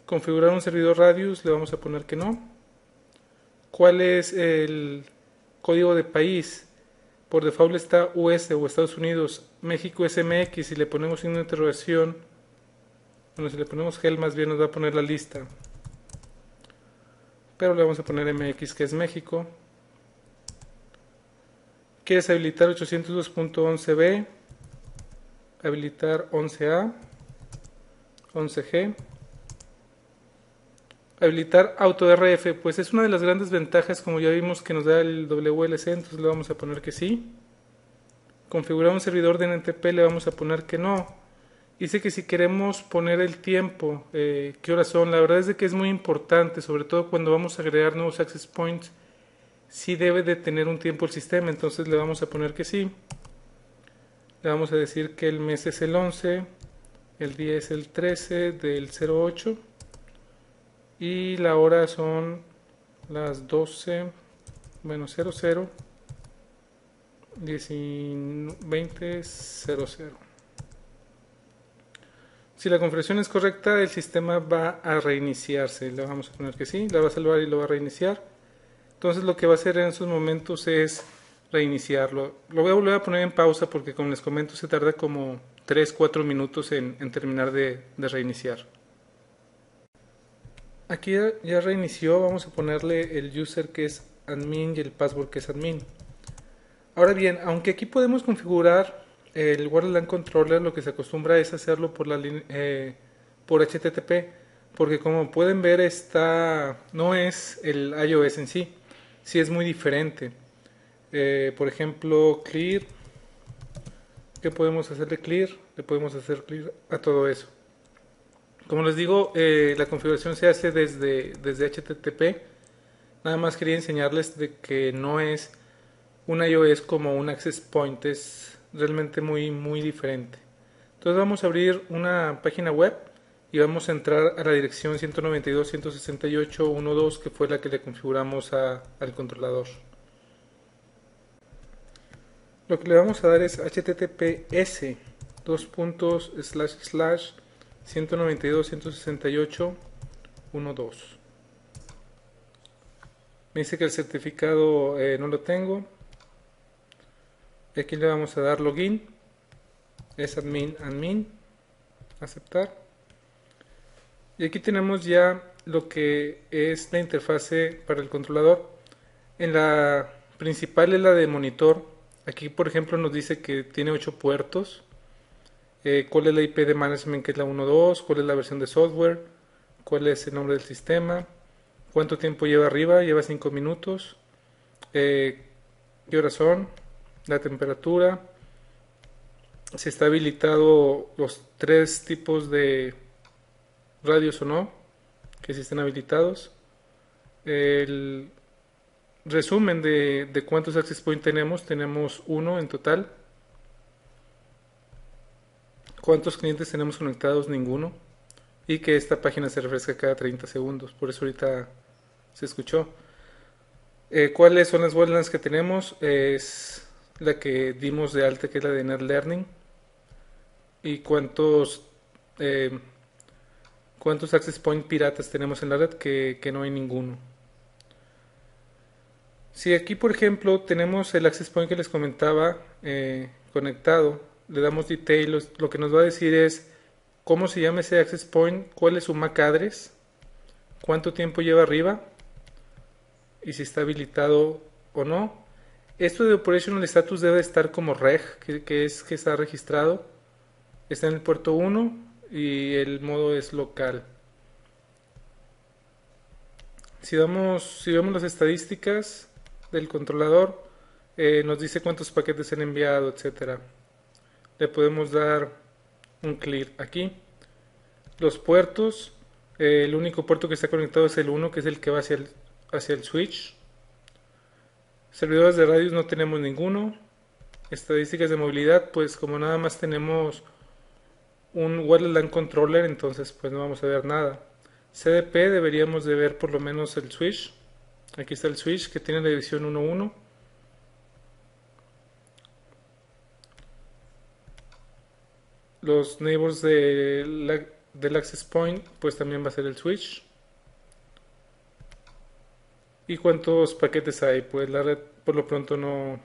Configurar un servidor Radius, le vamos a poner que no. ¿Cuál es el código de país? Por default está US o Estados Unidos. México es MX. Si le ponemos signo de interrogación, bueno, si le ponemos GEL más bien nos va a poner la lista. Pero le vamos a poner MX, que es México. ¿Quieres habilitar 802.11b? Habilitar 11a, 11g. Habilitar AutoRF, pues es una de las grandes ventajas, como ya vimos, que nos da el WLC, entonces le vamos a poner que sí. Configurar un servidor de NTP, le vamos a poner que no. Dice que si queremos poner el tiempo, qué horas son, la verdad es de que es muy importante, sobre todo cuando vamos a agregar nuevos access points, sí debe de tener un tiempo el sistema, entonces le vamos a poner que sí. Le vamos a decir que el mes es el 11, el día es el 13 del 08 y la hora son las 12, bueno, 00, 20, 00. Si la configuración es correcta, el sistema va a reiniciarse. Le vamos a poner que sí, la va a salvar y lo va a reiniciar. Entonces lo que va a hacer en esos momentos es reiniciarlo. Lo voy a volver a poner en pausa porque, como les comento, se tarda como 3-4 minutos en terminar de reiniciar. Aquí ya reinició, vamos a ponerle el user que es admin y el password que es admin. Ahora bien, aunque aquí podemos configurar el Wireless LAN Controller, lo que se acostumbra es hacerlo por HTTP, porque como pueden ver no es el iOS en sí, sí es muy diferente. Por ejemplo, clear, ¿qué podemos hacerle clear? Le podemos hacer clear a todo eso. Como les digo, la configuración se hace desde HTTP. Nada más quería enseñarles de que no es un iOS como un access point, es realmente muy diferente. Entonces vamos a abrir una página web y vamos a entrar a la dirección 192.168.1.2, que fue la que le configuramos al controlador. Lo que le vamos a dar es https 192.168.1.2. Me dice que el certificado no lo tengo. Y aquí le vamos a dar login. Es admin, aceptar. Y aquí tenemos ya lo que es la interfase para el controlador. En la principal es la de monitor. Aquí, por ejemplo, nos dice que tiene 8 puertos. Cuál es la IP de management, que es la 1.2, cuál es la versión de software, cuál es el nombre del sistema, cuánto tiempo lleva arriba, lleva 5 minutos, qué horas son, la temperatura, si está habilitado los 3 tipos de radios o no, que si estén habilitados, el resumen de cuántos access point tenemos 1 en total. ¿Cuántos clientes tenemos conectados? Ninguno. Y que esta página se refresca cada 30 segundos. Por eso ahorita se escuchó. ¿Cuáles son las weblands que tenemos? Es la que dimos de alta, que es la de Net Learning. ¿Y cuántos access point piratas tenemos en la red? Que no hay ninguno. Si aquí, por ejemplo, tenemos el access point que les comentaba conectado, le damos details, lo que nos va a decir es cómo se llama ese access point, cuál es su MAC address, cuánto tiempo lleva arriba y si está habilitado o no. Esto de Operational Status debe estar como reg, que es que está registrado. Está en el puerto 1 y el modo es local. Si vemos las estadísticas del controlador, nos dice cuántos paquetes se han enviado, etcétera. Le podemos dar un clear aquí. Los puertos, el único puerto que está conectado es el 1, que es el que va hacia el switch. Servidores de radios no tenemos ninguno. Estadísticas de movilidad, pues como nada más tenemos un wireless LAN controller, entonces pues no vamos a ver nada. CDP deberíamos de ver por lo menos el switch. Aquí está el switch que tiene la división 1.1. Los neighbors del access point, pues también va a ser el switch. ¿Y cuántos paquetes hay? Pues la red por lo pronto no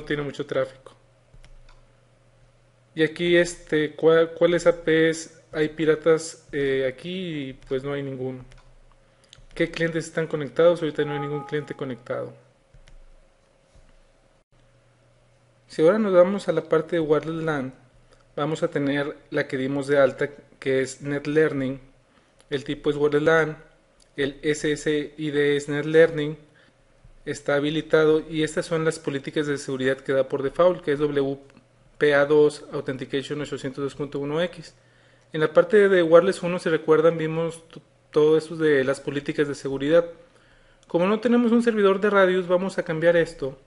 tiene mucho tráfico. Y aquí ¿cuáles APs hay piratas aquí? Y pues no hay ninguno. ¿Qué clientes están conectados? Ahorita no hay ningún cliente conectado. Si ahora nos vamos a la parte de wireless LAN, vamos a tener la que dimos de alta, que es NetLearning. El tipo es wireless LAN. El SSID es NetLearning. Está habilitado y estas son las políticas de seguridad que da por default, que es WPA2 Authentication 802.1x. En la parte de Wireless 1, si recuerdan, vimos todo eso de las políticas de seguridad. Como no tenemos un servidor de radios, vamos a cambiar esto.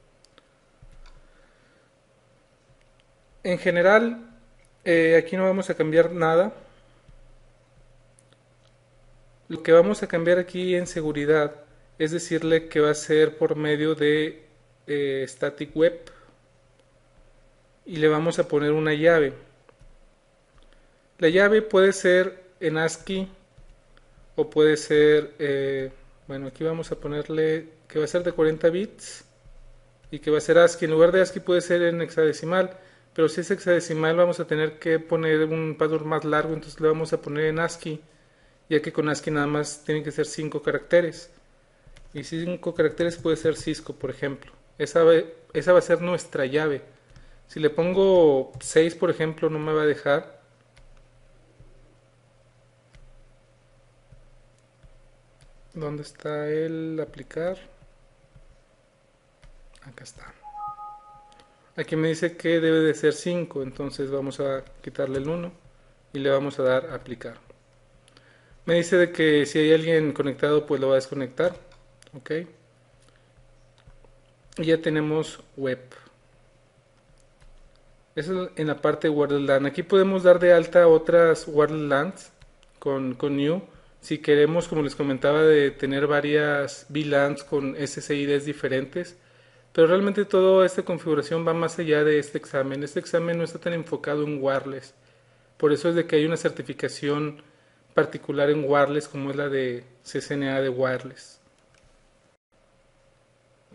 En general, aquí no vamos a cambiar nada. Lo que vamos a cambiar aquí en seguridad es decirle que va a ser por medio de static web y le vamos a poner una llave. La llave puede ser en ASCII o puede ser, bueno, aquí vamos a ponerle que va a ser de 40 bits y que va a ser ASCII. En lugar de ASCII puede ser en hexadecimal, pero si es hexadecimal vamos a tener que poner un password más largo, entonces le vamos a poner en ASCII, ya que con ASCII nada más tienen que ser 5 caracteres. Y 5 caracteres puede ser Cisco, por ejemplo. Esa va a ser nuestra llave. Si le pongo 6, por ejemplo, no me va a dejar. ¿Dónde está el aplicar? Acá está. Aquí me dice que debe de ser 5, entonces vamos a quitarle el 1 y le vamos a dar aplicar. Me dice de que si hay alguien conectado, pues lo va a desconectar. Ok. Y ya tenemos web. Eso es en la parte de wireless LAN. Aquí podemos dar de alta otras wireless LANs con new. Si queremos, como les comentaba, de tener varias VLANs con SSIDs diferentes. Pero realmente toda esta configuración va más allá de este examen. Este examen no está tan enfocado en wireless. Por eso es de que hay una certificación particular en wireless como es la de CCNA de wireless.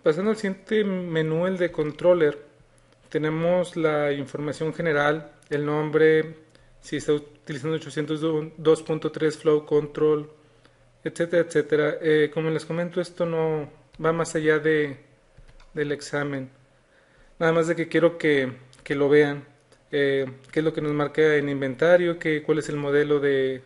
Pasando al siguiente menú, el de controller, tenemos la información general, el nombre, si está utilizando 802.3 Flow Control, etcétera, etcétera. Como les comento, esto no va más allá del examen. Nada más de que quiero que lo vean. Qué es lo que nos marca en inventario, cuál es el modelo del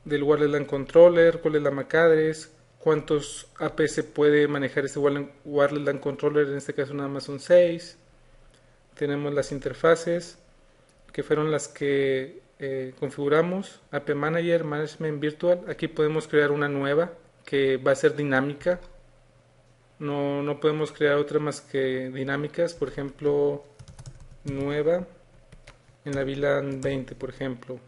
Wireless LAN Controller, cuál es la MAC address, cuántos AP se puede manejar este Wireless LAN Controller, en este caso nada más son 6. Tenemos las interfaces, que fueron las que configuramos, AP Manager, Management Virtual. Aquí podemos crear una nueva, que va a ser dinámica. No podemos crear otra más que dinámicas, por ejemplo, nueva, en la VLAN 20, por ejemplo.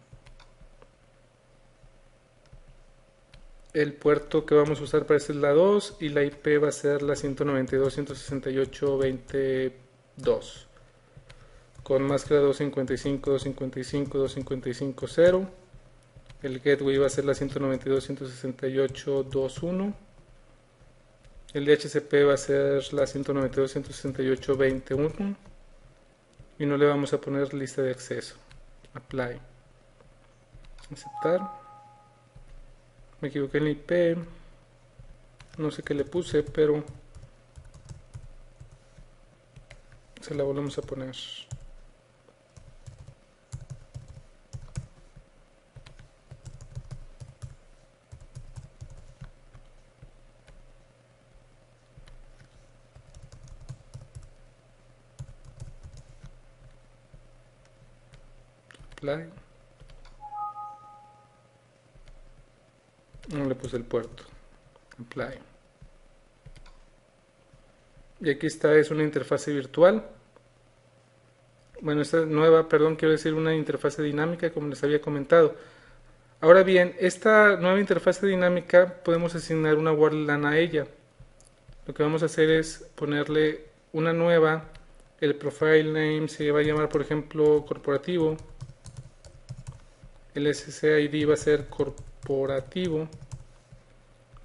El puerto que vamos a usar para este es la 2 y la IP va a ser la 192.168.22 con máscara 255.255.255.0. El gateway va a ser la 192.168.21. El DHCP va a ser la 192.168.21 y no le vamos a poner lista de acceso. Apply. Aceptar. Me equivoqué en la IP, no sé qué le puse, pero Se la volvemos a poner. Apply. No le puse el puerto. Apply. Y aquí está, es una interfase virtual. Bueno, esta nueva, perdón, quiero decir una interfase dinámica, como les había comentado. Ahora bien, esta nueva interfase dinámica podemos asignar una WordLAN a ella. Lo que vamos a hacer es ponerle una nueva. El profile name se va a llamar, por ejemplo, corporativo. El SSID va a ser corporativo.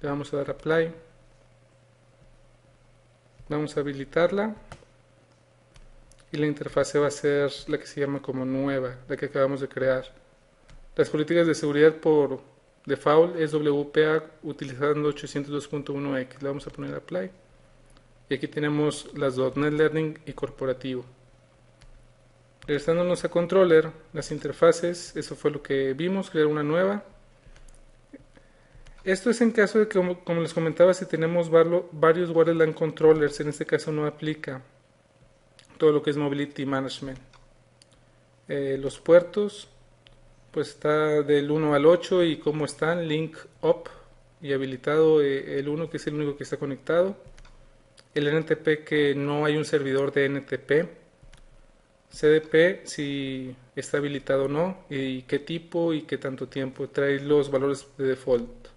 Le vamos a dar apply. Vamos a habilitarla. Y la interfase va a ser la que se llama como nueva, la que acabamos de crear. Las políticas de seguridad por default es WPA utilizando 802.1x. Le vamos a poner apply. Y aquí tenemos las .NET Learning y corporativo. Regresándonos a controller, las interfaces, eso fue lo que vimos, crear una nueva. Esto es en caso de que, como les comentaba, si tenemos varios WordLAN controllers, en este caso no aplica todo lo que es Mobility Management. Los puertos, pues está del 1 al 8 y cómo están, link up y habilitado el 1 que es el único que está conectado. El NTP que no hay un servidor de NTP. CDP si está habilitado o no y qué tipo y qué tanto tiempo. Trae los valores de default.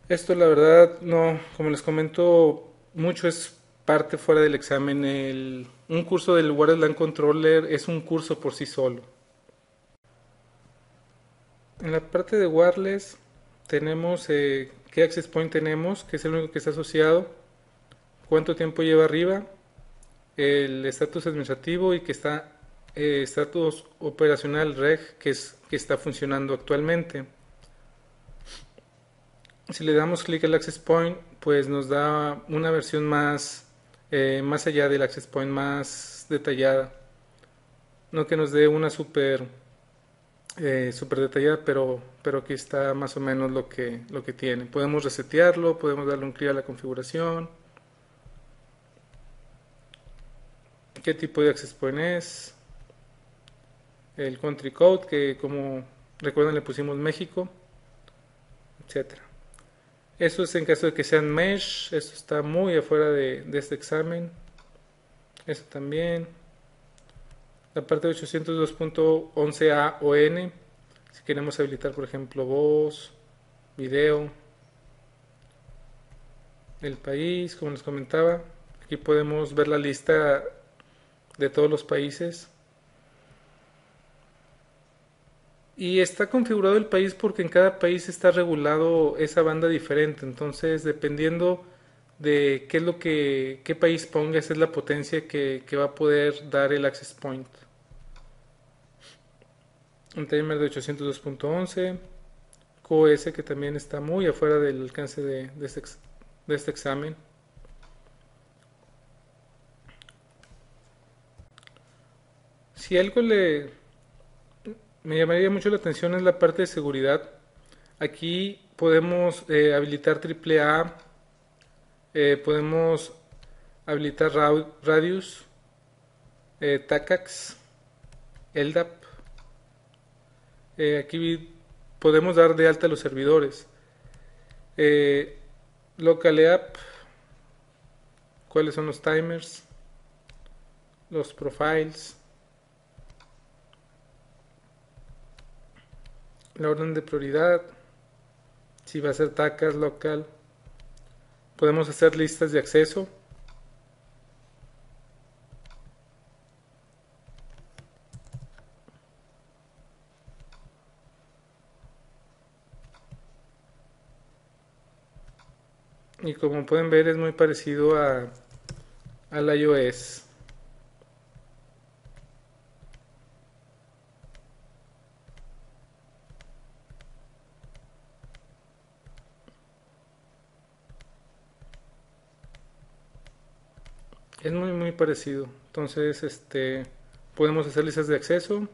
Esto la verdad no, como les comento, mucho es parte fuera del examen. Un curso del WordLAN Controller es un curso por sí solo. En la parte de wireless tenemos qué access point tenemos, que es el único que está asociado, cuánto tiempo lleva arriba, el estatus administrativo y que está estatus operacional reg que está funcionando actualmente. Si le damos clic al access point, pues nos da una versión más allá del access point, más detallada. No que nos dé una super detallada, pero aquí está más o menos lo que tiene. Podemos resetearlo, podemos darle un clic a la configuración, qué tipo de access point es, el country code, que como recuerdan le pusimos México, etcétera. Eso es en caso de que sean mesh, esto está muy afuera de este examen. Esto también. La parte de 802.11a o n, si queremos habilitar por ejemplo voz, video, el país, como les comentaba. Aquí podemos ver la lista de todos los países. Y está configurado el país porque en cada país está regulado esa banda diferente. Entonces, dependiendo de qué es qué país ponga, esa es la potencia que va a poder dar el access point. Un timer de 802.11, QoS que también está muy afuera del alcance de este examen. Si algo me llamaría mucho la atención es la parte de seguridad. Aquí podemos habilitar AAA, podemos habilitar Radius, TACAX, LDAP. Aquí podemos dar de alta los servidores. Local app, cuáles son los timers, los profiles, la orden de prioridad, si va a ser TACAS local. Podemos hacer listas de acceso. Y como pueden ver es muy parecido al iOS. Es muy muy parecido. Entonces, podemos hacer listas de acceso,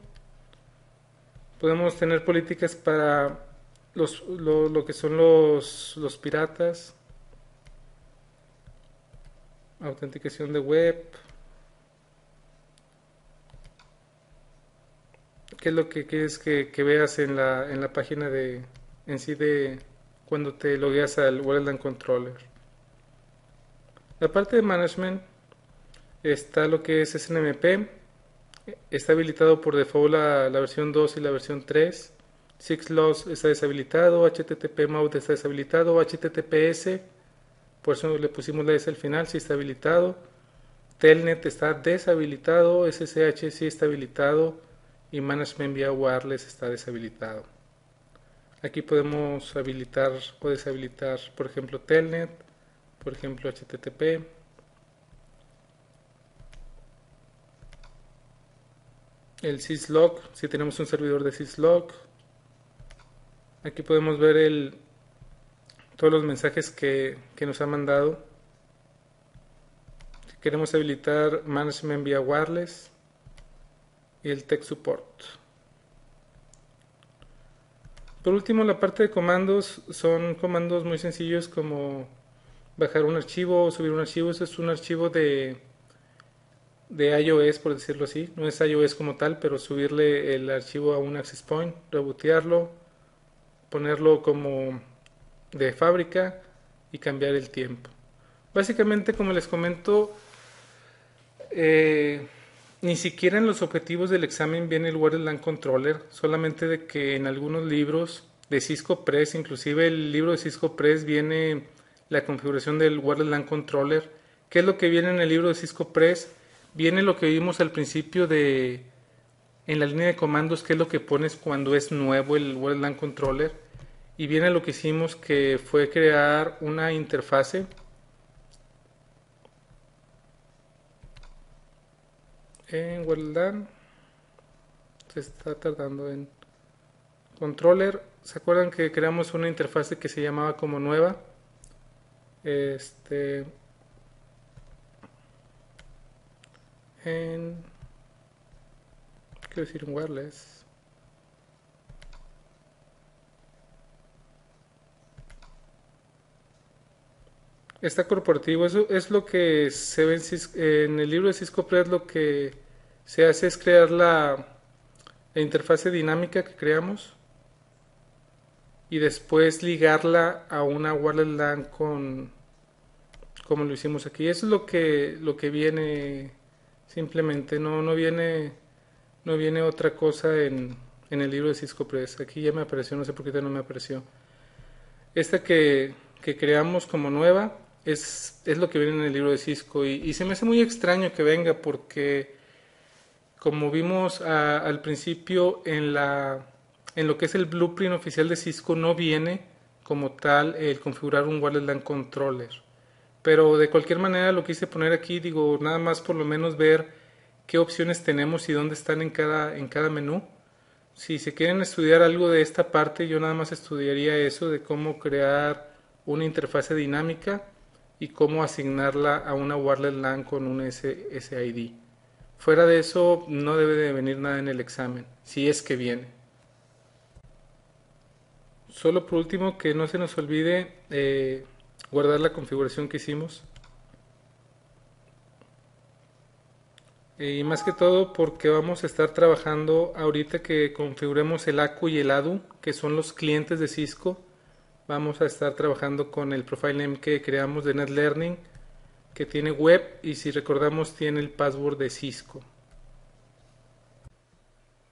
podemos tener políticas para lo que son los piratas, autenticación de web, qué es lo que quieres que veas en la página en sí de cuando te logueas al Wordland Controller. La parte de management está lo que es SNMP, está habilitado por default la versión 2 y la versión 3. SixLoss está deshabilitado, HTTP Mode está deshabilitado, HTTPS, por eso le pusimos la S al final, sí está habilitado. Telnet está deshabilitado, SSH sí está habilitado y Management vía Wireless está deshabilitado. Aquí podemos habilitar o deshabilitar, por ejemplo, Telnet, por ejemplo, HTTP. El syslog, si tenemos un servidor de syslog. Aquí podemos ver todos los mensajes que nos ha mandado. Si queremos habilitar Management vía Wireless y el Tech Support. Por último, la parte de comandos son comandos muy sencillos como bajar un archivo o subir un archivo. Eso es un archivo de iOS, por decirlo así. No es iOS como tal, pero subirle el archivo a un access point, rebotearlo, ponerlo como de fábrica y cambiar el tiempo. Básicamente, como les comento, ni siquiera en los objetivos del examen viene el Wordland Controller, solamente de que en algunos libros de Cisco Press, inclusive el libro de Cisco Press, viene la configuración del Wordland Controller. ¿Qué es lo que viene en el libro de Cisco Press? Viene lo que vimos al principio en la línea de comandos, que es lo que pones cuando es nuevo el Wordland Controller. Y viene lo que hicimos, que fue crear una interfase en Wordland. Se está tardando en controller. ¿Se acuerdan que creamos una interfase que se llamaba como nueva? En quiero decir en wireless. Está corporativo, eso es lo que se ve en el libro de Cisco Press. Lo que se hace es crear la interfase dinámica que creamos y después ligarla a una wireless LAN como lo hicimos aquí. Eso es lo que viene simplemente, no viene otra cosa en el libro de Cisco Press. Aquí ya me apareció, no sé por qué no me apareció. Esta que creamos como nueva es lo que viene en el libro de Cisco y se me hace muy extraño que venga porque como vimos al principio en lo que es el blueprint oficial de Cisco no viene como tal el configurar un wireless LAN controller. Pero de cualquier manera lo quise poner aquí, digo, nada más por lo menos ver qué opciones tenemos y dónde están en cada menú. Si se quieren estudiar algo de esta parte, yo nada más estudiaría eso de cómo crear una interfase dinámica y cómo asignarla a una wireless LAN con un SSID. Fuera de eso, no debe de venir nada en el examen, si es que viene. Solo por último, que no se nos olvide guardar la configuración que hicimos. Y más que todo porque vamos a estar trabajando ahorita que configuremos el ACU y el ADU, que son los clientes de Cisco. Vamos a estar trabajando con el profile name que creamos de NetLearning, que tiene web y si recordamos tiene el password de Cisco.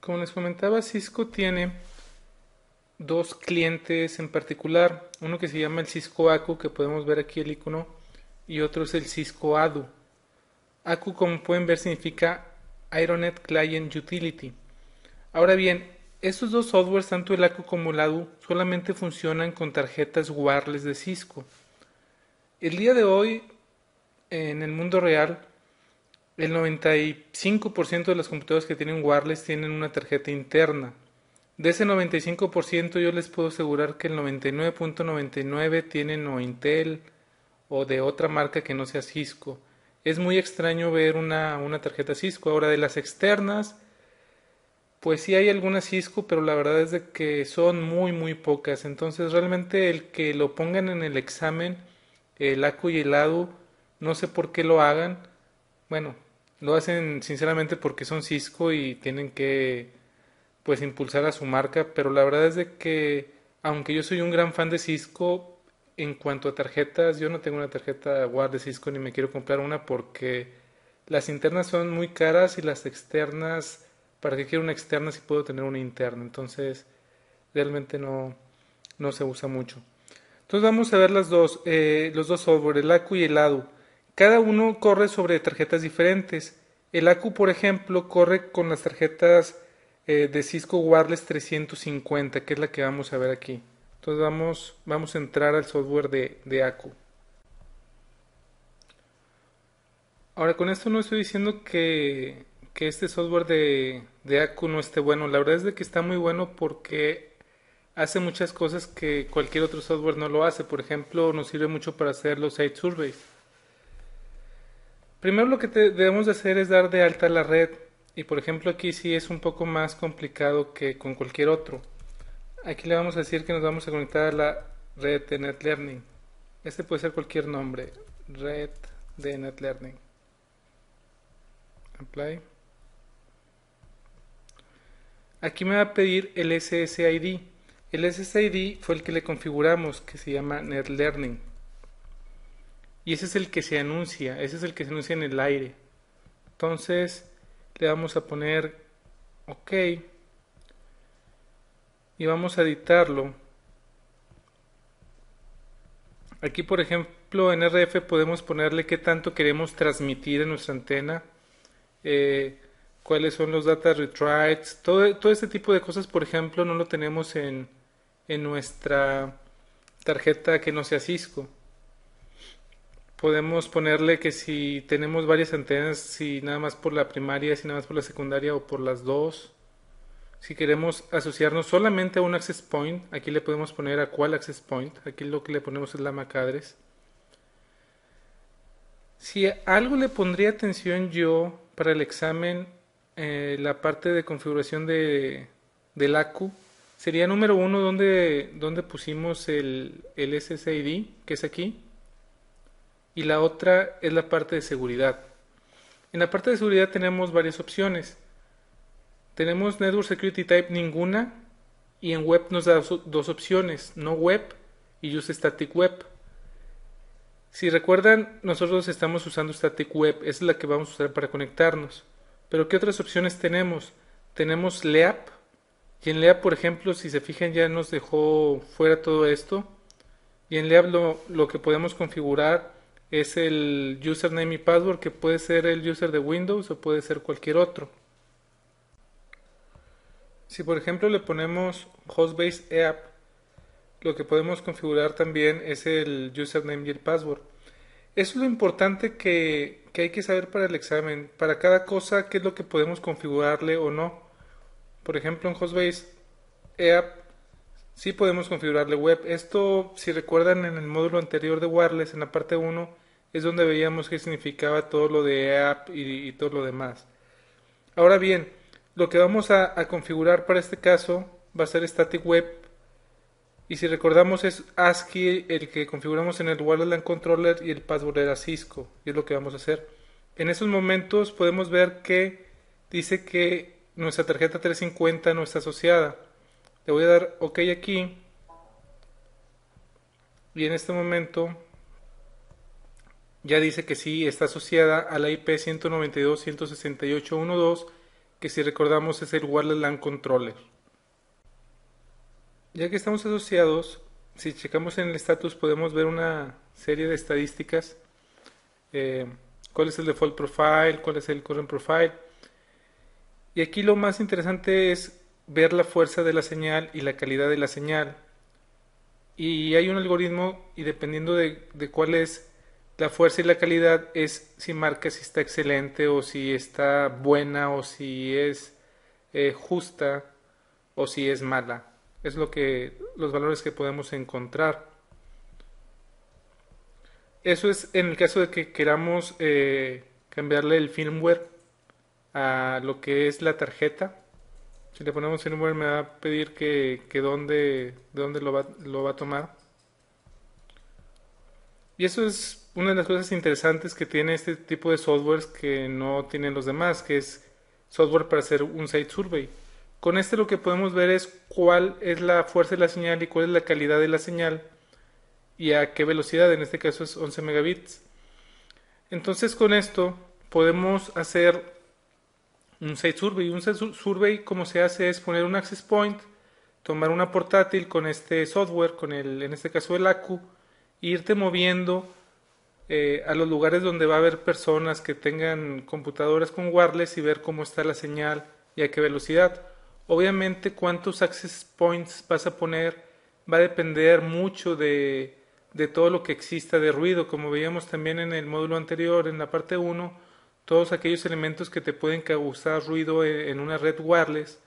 Como les comentaba, Cisco tiene dos clientes en particular, uno que se llama el Cisco ACU, que podemos ver aquí el icono, y otro es el Cisco ADU. ACU, como pueden ver, significa Aeronet Client Utility. Ahora bien, estos dos softwares, tanto el ACU como el ADU, solamente funcionan con tarjetas wireless de Cisco. El día de hoy, en el mundo real, el 95% de las computadoras que tienen wireless tienen una tarjeta interna. De ese 95% yo les puedo asegurar que el 99.99 tienen o Intel o de otra marca que no sea Cisco. es muy extraño ver una tarjeta Cisco. Ahora, de las externas, pues sí hay algunas Cisco, pero la verdad es de que son muy muy pocas. Entonces realmente el que lo pongan en el examen, el ACU y el ADU, no sé por qué lo hagan. Bueno, lo hacen sinceramente porque son Cisco y tienen que pues impulsar a su marca, pero la verdad es de que aunque yo soy un gran fan de Cisco, en cuanto a tarjetas, yo no tengo una tarjeta WAR de Cisco ni me quiero comprar una porque las internas son muy caras y las externas, ¿para qué quiero una externa si puedo tener una interna? Entonces, realmente no se usa mucho. Entonces vamos a ver los dos software, el ACU y el ADU. Cada uno corre sobre tarjetas diferentes. El ACU, por ejemplo, corre con las tarjetas de Cisco Wireless 350, que es la que vamos a ver aquí. Entonces vamos a entrar al software de ACU. Ahora, con esto no estoy diciendo que este software de ACU no esté bueno. La verdad es de que está muy bueno porque hace muchas cosas que cualquier otro software no lo hace. Por ejemplo, nos sirve mucho para hacer los site surveys. Primero lo que debemos de hacer es dar de alta la red. Y por ejemplo aquí sí es un poco más complicado que con cualquier otro. Aquí le vamos a decir que nos vamos a conectar a la red de NetLearning. Este puede ser cualquier nombre. Red de NetLearning. Apply. Aquí me va a pedir el SSID. El SSID fue el que le configuramos, que se llama NetLearning. Y ese es el que se anuncia, ese es el que se anuncia en el aire. Entonces le vamos a poner OK y vamos a editarlo. Aquí por ejemplo en RF podemos ponerle qué tanto queremos transmitir en nuestra antena, cuáles son los data retrites, todo este tipo de cosas por ejemplo no lo tenemos en nuestra tarjeta que no sea Cisco. Podemos ponerle que si tenemos varias antenas, si nada más por la primaria, si nada más por la secundaria o por las dos. Si queremos asociarnos solamente a un access point, aquí le podemos poner a cuál access point. Aquí lo que le ponemos es la MAC address. Si algo le pondría atención yo para el examen, la parte de configuración del ACU, sería número uno donde pusimos el SSID, que es aquí. Y la otra es la parte de seguridad. En la parte de seguridad tenemos varias opciones. Tenemos Network Security Type ninguna y en web nos da dos opciones, no web y use static web. Si recuerdan, nosotros estamos usando static web, esa es la que vamos a usar para conectarnos. Pero ¿qué otras opciones tenemos? Tenemos LEAP y en LEAP, por ejemplo, si se fijan ya nos dejó fuera todo esto. Y en LEAP lo que podemos configurar es el username y password, que puede ser el user de Windows o puede ser cualquier otro. Si por ejemplo le ponemos Hostbase App, lo que podemos configurar también es el username y el password. Eso es lo importante que hay que saber para el examen. Para cada cosa, qué es lo que podemos configurarle o no. Por ejemplo, en Hostbase App sí podemos configurarle web. Esto, si recuerdan en el módulo anterior de Wireless, en la parte 1, es donde veíamos qué significaba todo lo de app y todo lo demás. Ahora bien, lo que vamos a configurar para este caso va a ser static web. Y si recordamos es ASCII el que configuramos en el Wireless LAN Controller y el password era Cisco. Y es lo que vamos a hacer. En esos momentos podemos ver que dice que nuestra tarjeta 350 no está asociada. Le voy a dar OK aquí. Y en este momento ya dice que sí está asociada a la IP 192.168.1.2, que si recordamos es el Wireless LAN Controller. Ya que estamos asociados, si checamos en el status podemos ver una serie de estadísticas. Cuál es el default profile, cuál es el current profile. Y aquí lo más interesante es ver la fuerza de la señal y la calidad de la señal. Y hay un algoritmo y dependiendo de cuál es la fuerza y la calidad es si marca si está excelente o si está buena o si es justa o si es mala. Es los valores que podemos encontrar. Eso es en el caso de que queramos cambiarle el firmware a lo que es la tarjeta. Si le ponemos firmware me va a pedir que de dónde lo va a tomar. Y eso es una de las cosas interesantes que tiene este tipo de softwares que no tienen los demás, que es software para hacer un site survey. Con este lo que podemos ver es cuál es la fuerza de la señal y cuál es la calidad de la señal y a qué velocidad, en este caso es 11 megabits. Entonces con esto podemos hacer un site survey. Un site survey como se hace es poner un access point, tomar una portátil con este software, con en este caso el ACU, e irte moviendo a los lugares donde va a haber personas que tengan computadoras con wireless y ver cómo está la señal y a qué velocidad. Obviamente cuántos access points vas a poner va a depender mucho de todo lo que exista de ruido, como veíamos también en el módulo anterior, en la parte 1, todos aquellos elementos que te pueden causar ruido en una red wireless.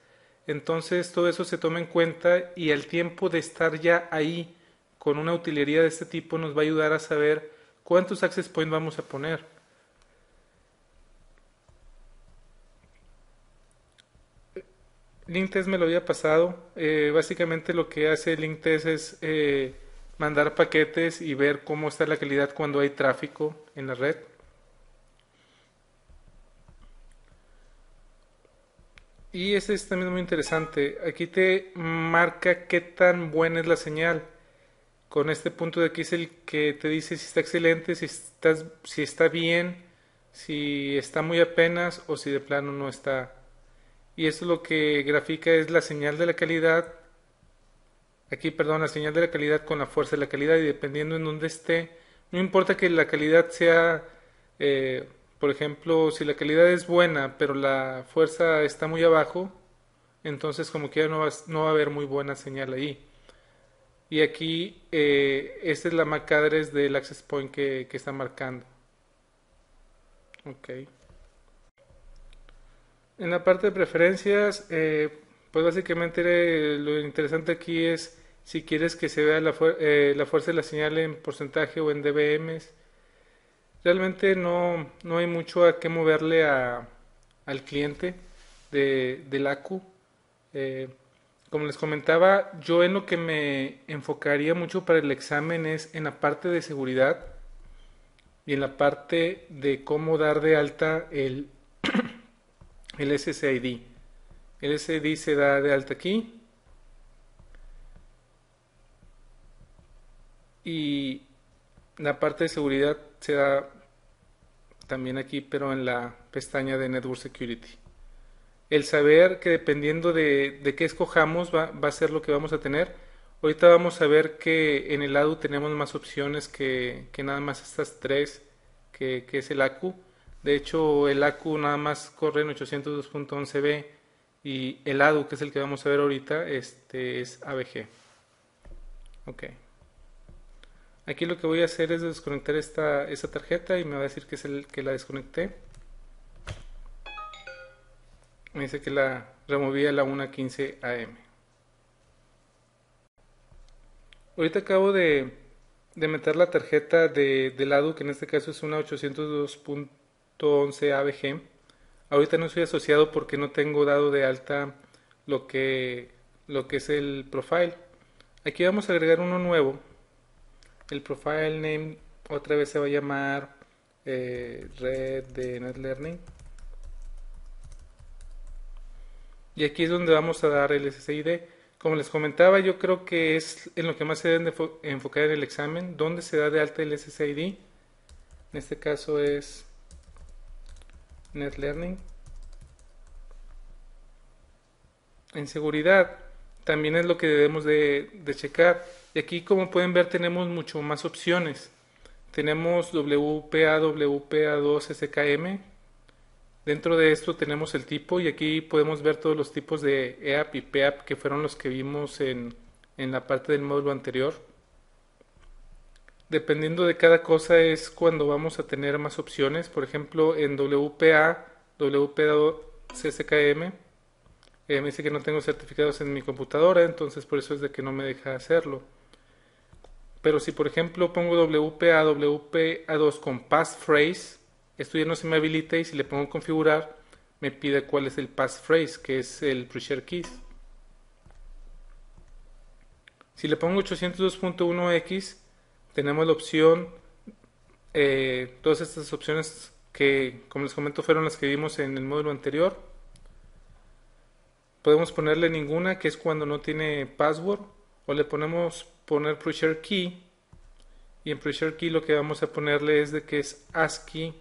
Entonces todo eso se toma en cuenta y el tiempo de estar ya ahí con una utilería de este tipo nos va a ayudar a saber cuántos access points vamos a poner. LinkTest me lo había pasado. Básicamente lo que hace LinkTest es mandar paquetes y ver cómo está la calidad cuando hay tráfico en la red. Y ese es también muy interesante. Aquí te marca qué tan buena es la señal. Con este punto de aquí es el que te dice si está excelente, si está bien, si está muy apenas o si de plano no está. Y esto lo que grafica es la señal de la calidad. Aquí, perdón, la señal de la calidad con la fuerza de la calidad y dependiendo en dónde esté, no importa que la calidad sea, por ejemplo, si la calidad es buena pero la fuerza está muy abajo, entonces como que ya no va a haber muy buena señal ahí. Y aquí, esta es la MAC address del access point que está marcando. Ok. En la parte de preferencias, pues básicamente lo interesante aquí es si quieres que se vea la fuerza de la señal en porcentaje o en dBms. Realmente no hay mucho a qué moverle al cliente del ACU. Eh, Como les comentaba, yo en lo que me enfocaría mucho para el examen es en la parte de seguridad y en la parte de cómo dar de alta el SSID. El SSID se da de alta aquí y la parte de seguridad se da también aquí, pero en la pestaña de Network Security. El saber que dependiendo de qué escojamos va a ser lo que vamos a tener. Ahorita vamos a ver que en el ADU tenemos más opciones que nada más estas tres, que es el ACU. De hecho, el ACU nada más corre en 802.11b y el ADU, que es el que vamos a ver ahorita, este es AVG. Ok. Aquí lo que voy a hacer es desconectar esta tarjeta y me va a decir que es el que la desconecté. Me dice que la removí a la 1:15 AM. Ahorita acabo de meter la tarjeta del ADU, que en este caso es una 802.11 AVG. Ahorita no soy asociado porque no tengo dado de alta lo que, lo que es el profile. Aquí vamos a agregar uno nuevo. El profile name otra vez se va a llamar red de NetLearning. Y aquí es donde vamos a dar el SSID. Como les comentaba, yo creo que es en lo que más se deben de enfocar en el examen, dónde se da de alta el SSID. En este caso es NetLearning. En seguridad también es lo que debemos de checar. Y aquí, como pueden ver, tenemos mucho más opciones. Tenemos WPA, WPA2, SKM. Dentro de esto tenemos el tipo y aquí podemos ver todos los tipos de EAP y PEAP que fueron los que vimos en la parte del módulo anterior. Dependiendo de cada cosa es cuando vamos a tener más opciones. Por ejemplo, en WPA, WPA2 me dice que no tengo certificados en mi computadora, entonces por eso es de que no me deja hacerlo. Pero si por ejemplo pongo WPA2 con passphrase, esto ya no se me habilita y si le pongo configurar, me pide cuál es el passphrase, que es el preshare keys. Si le pongo 802.1x, tenemos la opción, todas estas opciones que, como les comento, fueron las que vimos en el módulo anterior. Podemos ponerle ninguna, que es cuando no tiene password, o le ponemos poner preshare key, y en preshare key lo que vamos a ponerle es de que es ASCII,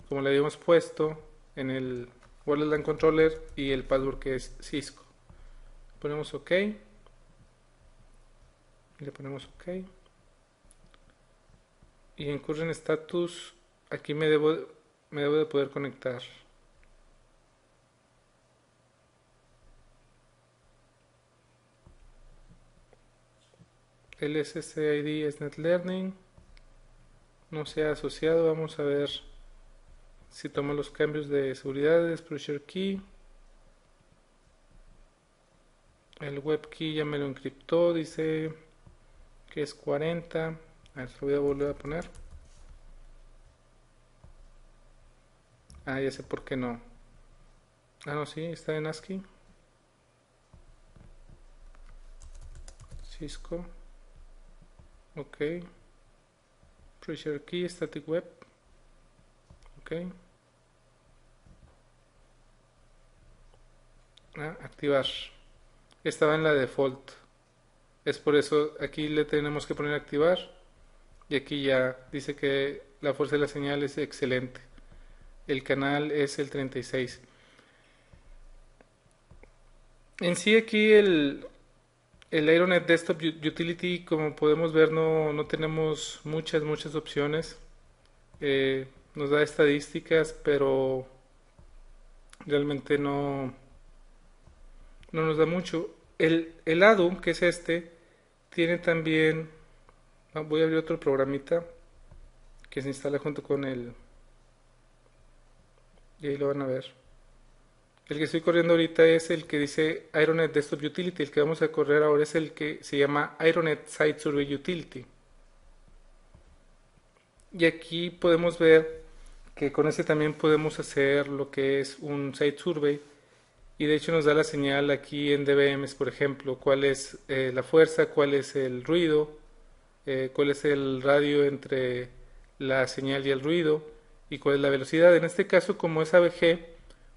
como le habíamos puesto en el Wireless LAN Controller, y el password que es Cisco. Ponemos OK. Y le ponemos OK. Y en Current Status, aquí me debo de poder conectar. El SSID es NetLearning. No se ha asociado. Vamos a ver si tomo los cambios de seguridad. Pressure Key. El web key ya me lo encriptó. Dice que es 40. A ver, lo voy a volver a poner. Ya sé por qué no. No, sí, está en ASCII. Cisco. Ok. Pressure Key, Static Web. Ok. Activar. Estaba en la default. Es por eso aquí le tenemos que poner activar. Y aquí ya dice que la fuerza de la señal es excelente. El canal es el 36. En sí aquí el Aeronet Desktop Utility, como podemos ver, no tenemos muchas opciones. Nos da estadísticas, pero realmente no nos da mucho. El ADU, que es este, tiene también... voy a abrir otro programita que se instala junto con el... y ahí lo van a ver. El que estoy corriendo ahorita es el que dice Aeronet Desktop Utility. El que vamos a correr ahora es el que se llama Aeronet Site Survey Utility. Y aquí podemos ver que con este también podemos hacer lo que es un Site Survey. Y de hecho nos da la señal aquí en dBms, por ejemplo, cuál es la fuerza, cuál es el ruido, cuál es el radio entre la señal y el ruido y cuál es la velocidad. En este caso, como es ABG,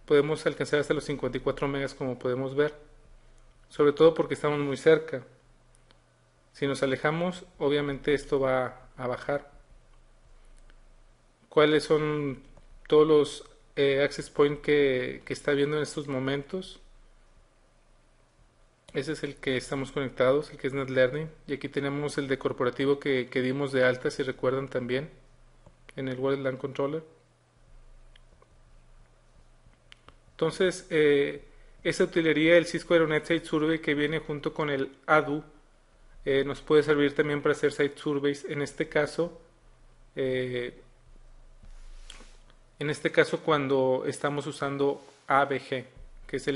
podemos alcanzar hasta los 54 megas, como podemos ver, sobre todo porque estamos muy cerca. Si nos alejamos, obviamente esto va a bajar. ¿Cuáles son todos los access point que está viendo en estos momentos? Ese es el que estamos conectados, el que es NetLearning. Y aquí tenemos el de corporativo que dimos de alta, si recuerdan también, en el Wireless LAN Controller. Entonces, esa utilería, el Cisco Aeronet Site Survey que viene junto con el ADU, nos puede servir también para hacer site surveys. En este caso cuando estamos usando ABG, que es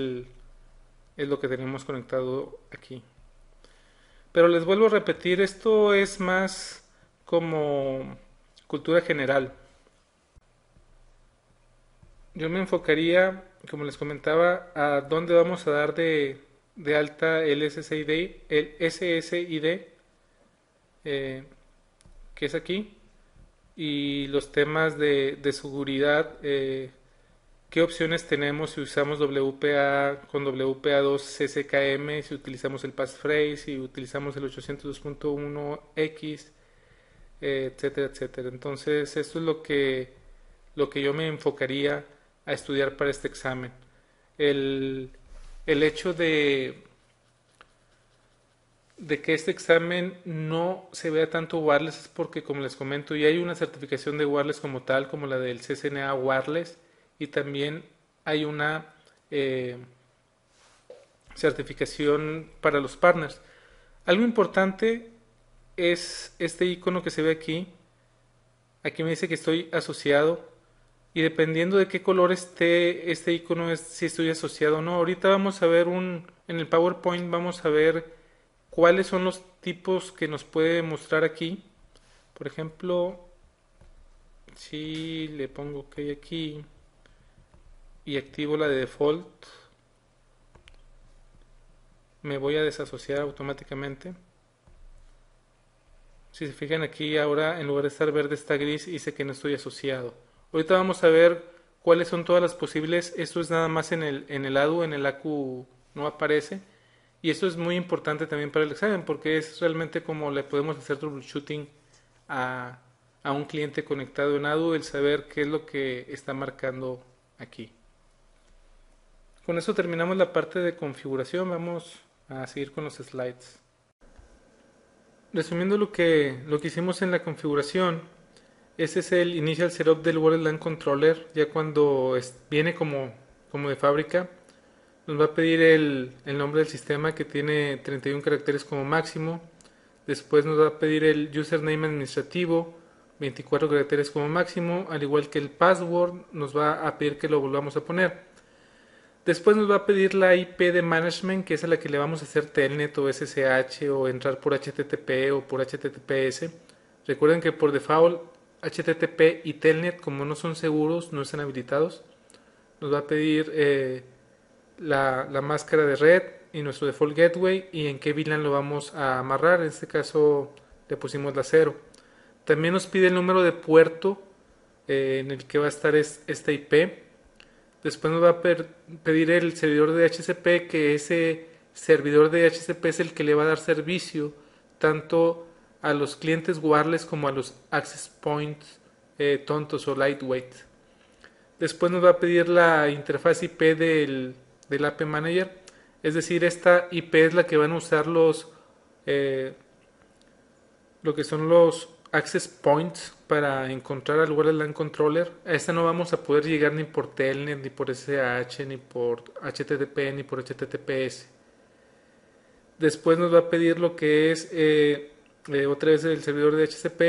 lo que tenemos conectado aquí. Pero les vuelvo a repetir, esto es más como cultura general. Yo me enfocaría, como les comentaba, a dónde vamos a dar de alta el SSID, que es aquí, y los temas de seguridad, qué opciones tenemos si usamos WPA con WPA2 CCKM, si utilizamos el passphrase, si utilizamos el 802.1x, etcétera, etcétera. Entonces, esto es lo que yo me enfocaría a estudiar para este examen. El hecho de que este examen no se vea tanto wireless es porque, como les comento, ya hay una certificación de wireless como tal, como la del CCNA Wireless, y también hay una certificación para los partners. Algo importante es este icono que se ve aquí. Aquí me dice que estoy asociado, y dependiendo de qué color esté este icono es si estoy asociado o no. Ahorita vamos a ver en el PowerPoint vamos a ver cuáles son los tipos que nos puede mostrar aquí. Por ejemplo, si le pongo OK aquí y activo la de default, me voy a desasociar automáticamente. Si se fijan aquí ahora, en lugar de estar verde está gris y dice que no estoy asociado. Ahorita vamos a ver cuáles son todas las posibles. Esto es nada más en el ADU, en el ACU no aparece. Y esto es muy importante también para el examen porque es realmente como le podemos hacer troubleshooting a, a un cliente conectado en ADU, el saber qué es lo que está marcando aquí. Con eso terminamos la parte de configuración. Vamos a seguir con los slides. Resumiendo lo que hicimos en la configuración, ese es el Initial Setup del World LAN Controller. Ya cuando viene como de fábrica, nos va a pedir el nombre del sistema, que tiene 31 caracteres como máximo. Después nos va a pedir el username administrativo, 24 caracteres como máximo, al igual que el password. Nos va a pedir que lo volvamos a poner. Después nos va a pedir la IP de management, que es a la que le vamos a hacer telnet o SSH o entrar por HTTP o por HTTPS. Recuerden que por default HTTP y telnet, como no son seguros, no están habilitados. Nos va a pedir la máscara de red y nuestro default gateway y en qué VLAN lo vamos a amarrar. En este caso le pusimos la 0. También nos pide el número de puerto en el que va a estar esta IP. Después nos va a pedir el servidor de DHCP, que ese servidor de DHCP es el que le va a dar servicio tanto a los clientes wireless como a los access points tontos o lightweight. Después nos va a pedir la interfaz IP del AP Manager, es decir, esta IP es la que van a usar lo que son los access points para encontrar al Wireless LAN Controller. A esta no vamos a poder llegar ni por telnet, ni por SSH, ni por HTTP, ni por HTTPS. Después nos va a pedir lo que es otra vez el servidor de DHCP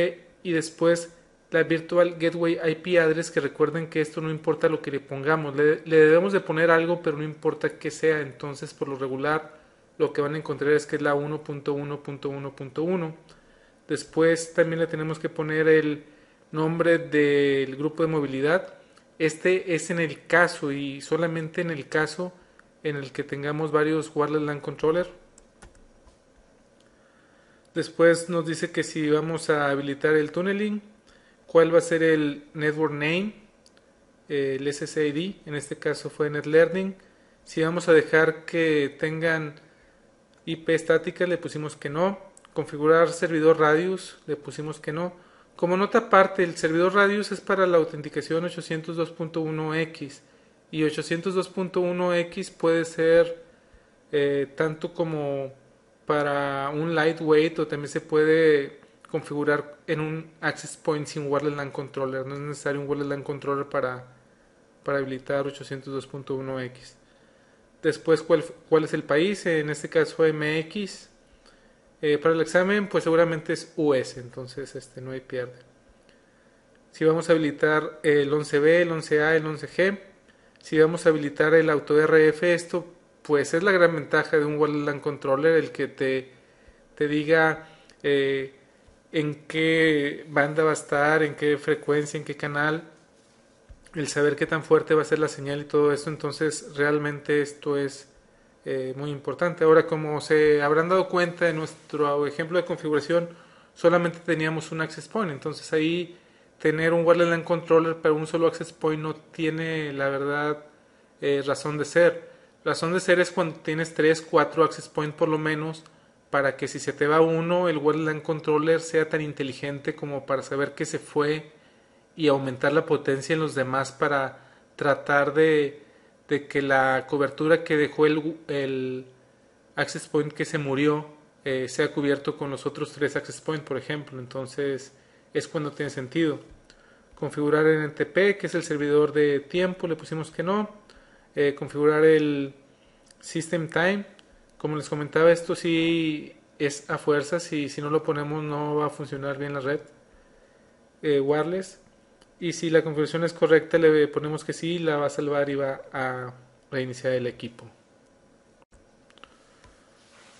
y después la Virtual Gateway IP Address, que recuerden que esto no importa lo que le pongamos, le debemos de poner algo, pero no importa qué sea. Entonces, por lo regular, lo que van a encontrar es que es la 1.1.1.1. Después también le tenemos que poner el nombre del grupo de movilidad. Este es en el caso y solamente en el caso en el que tengamos varios Wireless LAN Controller. Después nos dice que si vamos a habilitar el tunneling, cuál va a ser el network name, el SSID, en este caso fue NetLearning. Si vamos a dejar que tengan IP estática, le pusimos que no. Configurar servidor radius, le pusimos que no. Como nota aparte, el servidor radius es para la autenticación 802.1x y 802.1x puede ser tanto como para un lightweight, o también se puede configurar en un access point sin Wireless LAN Controller. No es necesario un Wireless LAN Controller para habilitar 802.1x. Después, ¿cuál es el país? En este caso MX. Para el examen, pues seguramente es US, entonces no hay pierde. Si vamos a habilitar el 11B, el 11A, el 11G, si vamos a habilitar el AutoRF, esto pues es la gran ventaja de un Wireless LAN Controller, el que te diga en qué banda va a estar, en qué frecuencia, en qué canal, el saber qué tan fuerte va a ser la señal y todo esto. Entonces realmente esto es muy importante. Ahora, como se habrán dado cuenta, en nuestro ejemplo de configuración solamente teníamos un access point, entonces ahí tener un Wireless LAN Controller para un solo access point no tiene, la verdad, razón de ser. Razón de ser es cuando tienes 3, 4 access point por lo menos, para que si se te va uno, el Wireless LAN Controller sea tan inteligente como para saber que se fue y aumentar la potencia en los demás para tratar de que la cobertura que dejó el access point que se murió sea cubierto con los otros 3 access point, por ejemplo. Entonces es cuando tiene sentido. Configurar el NTP, que es el servidor de tiempo, le pusimos que no. Configurar el System Time, como les comentaba, esto sí es a fuerzas, y si no lo ponemos no va a funcionar bien la red wireless. Y si la configuración es correcta, le ponemos que sí, la va a salvar y va a reiniciar el equipo.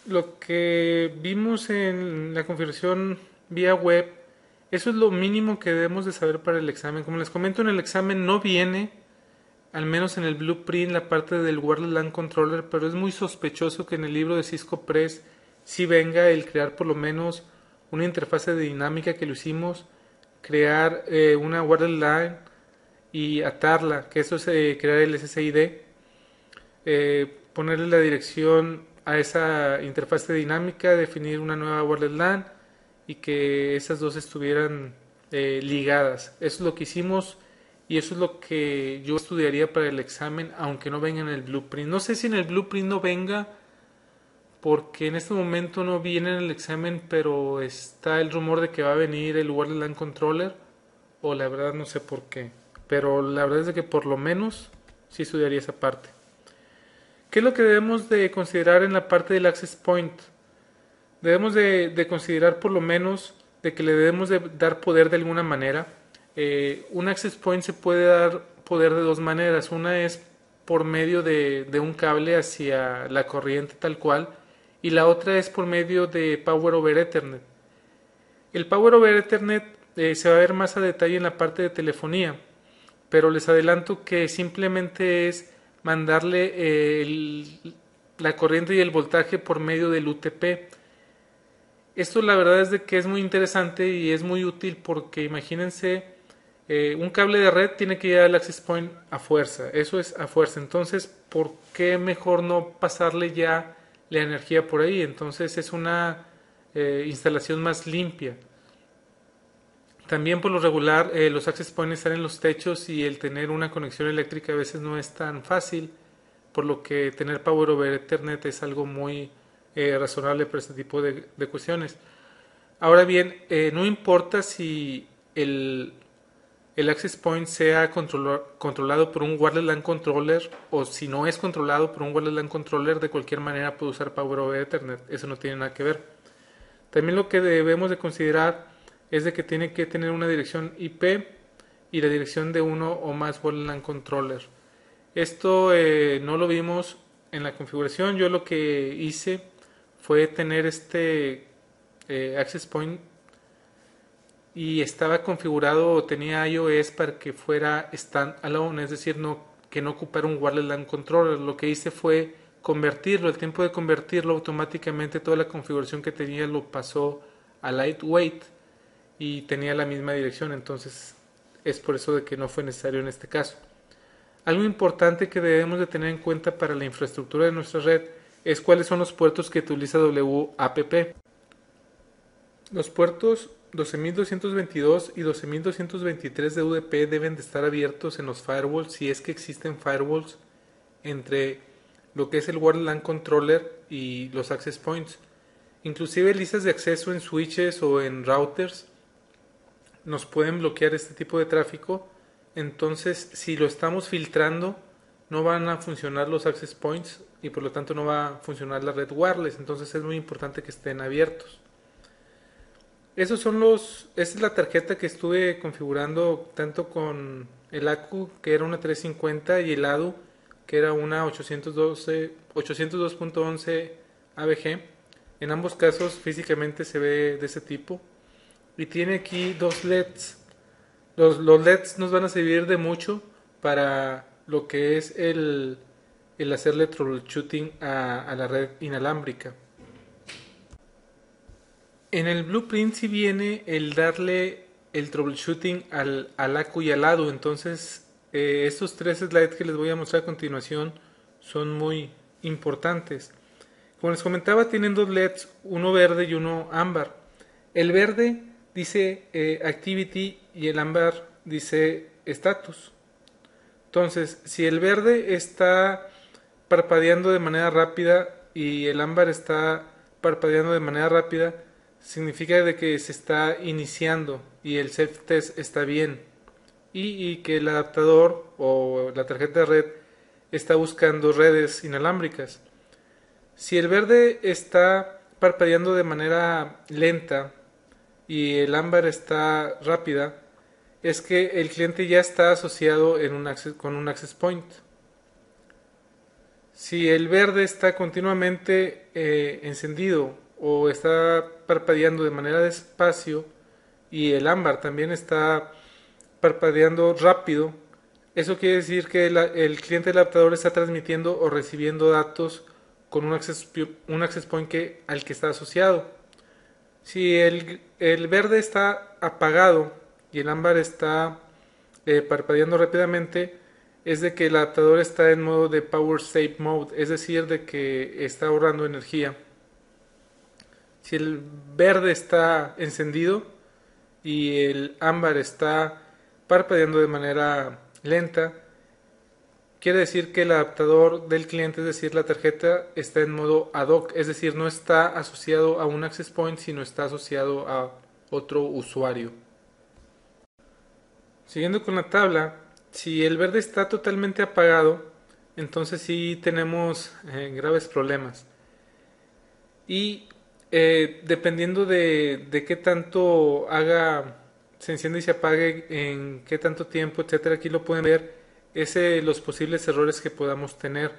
lo que vimos en la configuración vía web, eso es lo mínimo que debemos de saber para el examen. Como les comento, en el examen no viene, al menos en el blueprint, la parte del Wireless LAN Controller, pero es muy sospechoso que en el libro de Cisco Press sí venga el crear por lo menos una interfase de dinámica que lo hicimos, crear una Wireless LAN y atarla, que eso es crear el SSID, ponerle la dirección a esa interfase dinámica, definir una nueva Wireless LAN y que esas dos estuvieran ligadas. Eso es lo que hicimos y eso es lo que yo estudiaría para el examen, aunque no venga en el blueprint. No sé si en el blueprint no venga, porque en este momento no viene en el examen, pero está el rumor de que va a venir el Wireless LAN Controller, o la verdad no sé por qué. Pero la verdad es de que por lo menos sí estudiaría esa parte. ¿Qué es lo que debemos de considerar en la parte del Access Point? Debemos de considerar por lo menos de que le debemos de dar poder de alguna manera. Un Access Point se puede dar poder de dos maneras. Una es por medio de un cable hacia la corriente tal cual, y la otra es por medio de Power over Ethernet. El Power over Ethernet se va a ver más a detalle en la parte de telefonía, pero les adelanto que simplemente es mandarle la corriente y el voltaje por medio del UTP. Esto la verdad es de que es muy interesante y es muy útil porque imagínense, un cable de red tiene que llegar al access point a fuerza, eso es a fuerza, entonces ¿por qué mejor no pasarle ya la energía por ahí? Entonces es una instalación más limpia. También por lo regular los access points están en los techos y el tener una conexión eléctrica a veces no es tan fácil, por lo que tener Power over Ethernet es algo muy razonable para este tipo de cuestiones. Ahora bien, no importa si el access point sea controlado por un Wireless LAN controller o si no es controlado por un Wireless LAN controller, de cualquier manera puede usar Power over Ethernet, eso no tiene nada que ver. También lo que debemos de considerar es de que tiene que tener una dirección IP y la dirección de uno o más Wireless LAN controller. Esto no lo vimos en la configuración. Yo lo que hice fue tener este access point y estaba configurado, tenía iOS para que fuera standalone, es decir, que no ocupara un Wireless LAN controller. Lo que hice fue convertirlo, el tiempo de convertirlo automáticamente, toda la configuración que tenía lo pasó a lightweight y tenía la misma dirección, entonces es por eso de que no fue necesario en este caso. Algo importante que debemos de tener en cuenta para la infraestructura de nuestra red es cuáles son los puertos que utiliza WAPP. Los puertos 12.222 y 12.223 de UDP deben de estar abiertos en los firewalls si es que existen firewalls entre lo que es el Wireless LAN Controller y los access points. Inclusive listas de acceso en switches o en routers nos pueden bloquear este tipo de tráfico. Entonces, si lo estamos filtrando, no van a funcionar los access points y por lo tanto no va a funcionar la red wireless. Entonces es muy importante que estén abiertos. Esa es la tarjeta que estuve configurando tanto con el ACU, que era una 350, y el ADU, que era una 802.11 ABG. En ambos casos físicamente se ve de ese tipo. Y tiene aquí dos LEDs. Los LEDs nos van a servir de mucho para lo que es el hacerle troubleshooting a la red inalámbrica. En el blueprint sí viene el darle el troubleshooting al ACU y al ADU. Entonces estos tres slides que les voy a mostrar a continuación son muy importantes. Como les comentaba, tienen dos LEDs, uno verde y uno ámbar. El verde dice Activity y el ámbar dice Status. Entonces, si el verde está parpadeando de manera rápida y el ámbar está parpadeando de manera rápida, significa de que se está iniciando y el self-test está bien y que el adaptador o la tarjeta de red está buscando redes inalámbricas. Si el verde está parpadeando de manera lenta y el ámbar está rápida, es que el cliente ya está asociado con un access point. Si el verde está continuamente encendido o está parpadeando de manera despacio y el ámbar también está parpadeando rápido, eso quiere decir que el cliente del adaptador está transmitiendo o recibiendo datos con un access point al que está asociado. Si el verde está apagado y el ámbar está parpadeando rápidamente, es de que el adaptador está en modo de Power Save Mode, es decir, de que está ahorrando energía. Si el verde está encendido y el ámbar está parpadeando de manera lenta, quiere decir que el adaptador del cliente, es decir, la tarjeta, está en modo ad hoc, es decir, no está asociado a un access point, sino está asociado a otro usuario. Siguiendo con la tabla, si el verde está totalmente apagado, entonces sí tenemos graves problemas. Y dependiendo de qué tanto se enciende y se apague, en qué tanto tiempo, etcétera, aquí lo pueden ver, los posibles errores que podamos tener.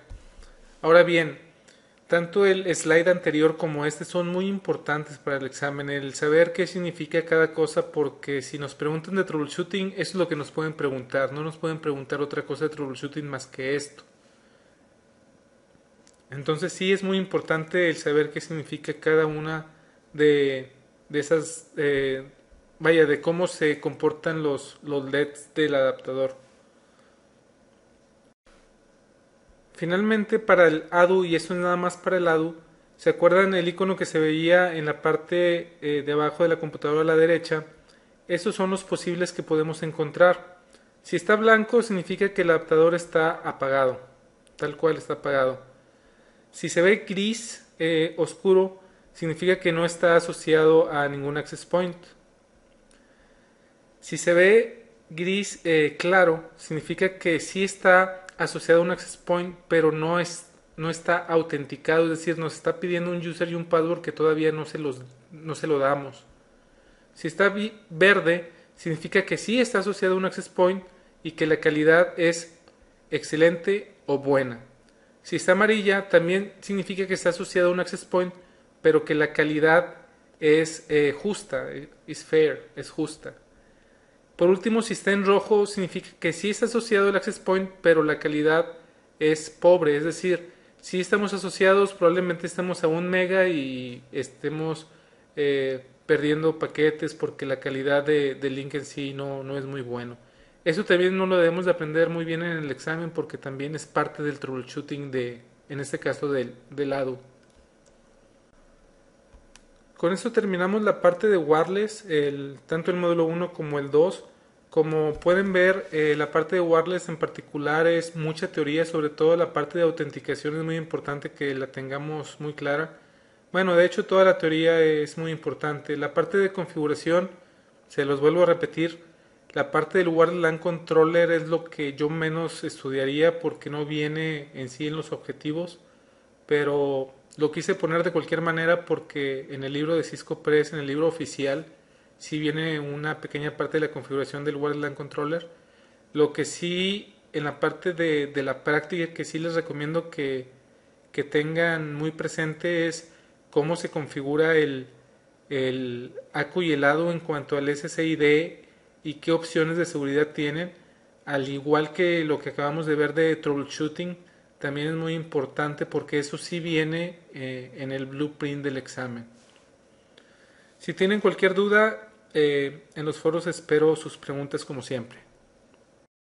Ahora bien, tanto el slide anterior como este son muy importantes para el examen, el saber qué significa cada cosa, porque si nos preguntan de troubleshooting, eso es lo que nos pueden preguntar, no nos pueden preguntar otra cosa de troubleshooting más que esto. Entonces sí es muy importante el saber qué significa cada una de esas, de cómo se comportan los LEDs del adaptador. Finalmente, para el ADU, y eso es nada más para el ADU, ¿se acuerdan el icono que se veía en la parte de abajo de la computadora a la derecha? Esos son los posibles que podemos encontrar. Si está blanco, significa que el adaptador está apagado, tal cual está apagado. Si se ve gris oscuro, significa que no está asociado a ningún access point. Si se ve gris claro, significa que sí está asociado a un access point, pero no está autenticado, es decir, nos está pidiendo un user y un password que todavía no se lo damos. Si está verde, significa que sí está asociado a un access point y que la calidad es excelente o buena. Si está amarilla, también significa que está asociado a un access point, pero que la calidad es justa, es fair, es justa. Por último, si está en rojo, significa que sí está asociado al access point, pero la calidad es pobre, es decir, si estamos asociados, probablemente estemos a 1 mega y estemos perdiendo paquetes porque la calidad del link en sí no es muy bueno. Eso también no lo debemos de aprender muy bien en el examen porque también es parte del troubleshooting en este caso del ADU. Con esto terminamos la parte de wireless, tanto el módulo 1 como el 2. Como pueden ver, la parte de wireless en particular es mucha teoría, sobre todo la parte de autenticación es muy importante que la tengamos muy clara. Bueno, de hecho toda la teoría es muy importante. La parte de configuración, se los vuelvo a repetir, la parte del Wireless LAN Controller es lo que yo menos estudiaría porque no viene en sí en los objetivos, pero lo quise poner de cualquier manera porque en el libro de Cisco Press, en el libro oficial, sí viene una pequeña parte de la configuración del Wireless LAN Controller. Lo que sí, en la parte de la práctica, que sí les recomiendo que tengan muy presente es cómo se configura el ACU y el ADU en cuanto al SSID y qué opciones de seguridad tienen, al igual que lo que acabamos de ver de troubleshooting, también es muy importante porque eso sí viene en el blueprint del examen. Si tienen cualquier duda, en los foros espero sus preguntas como siempre.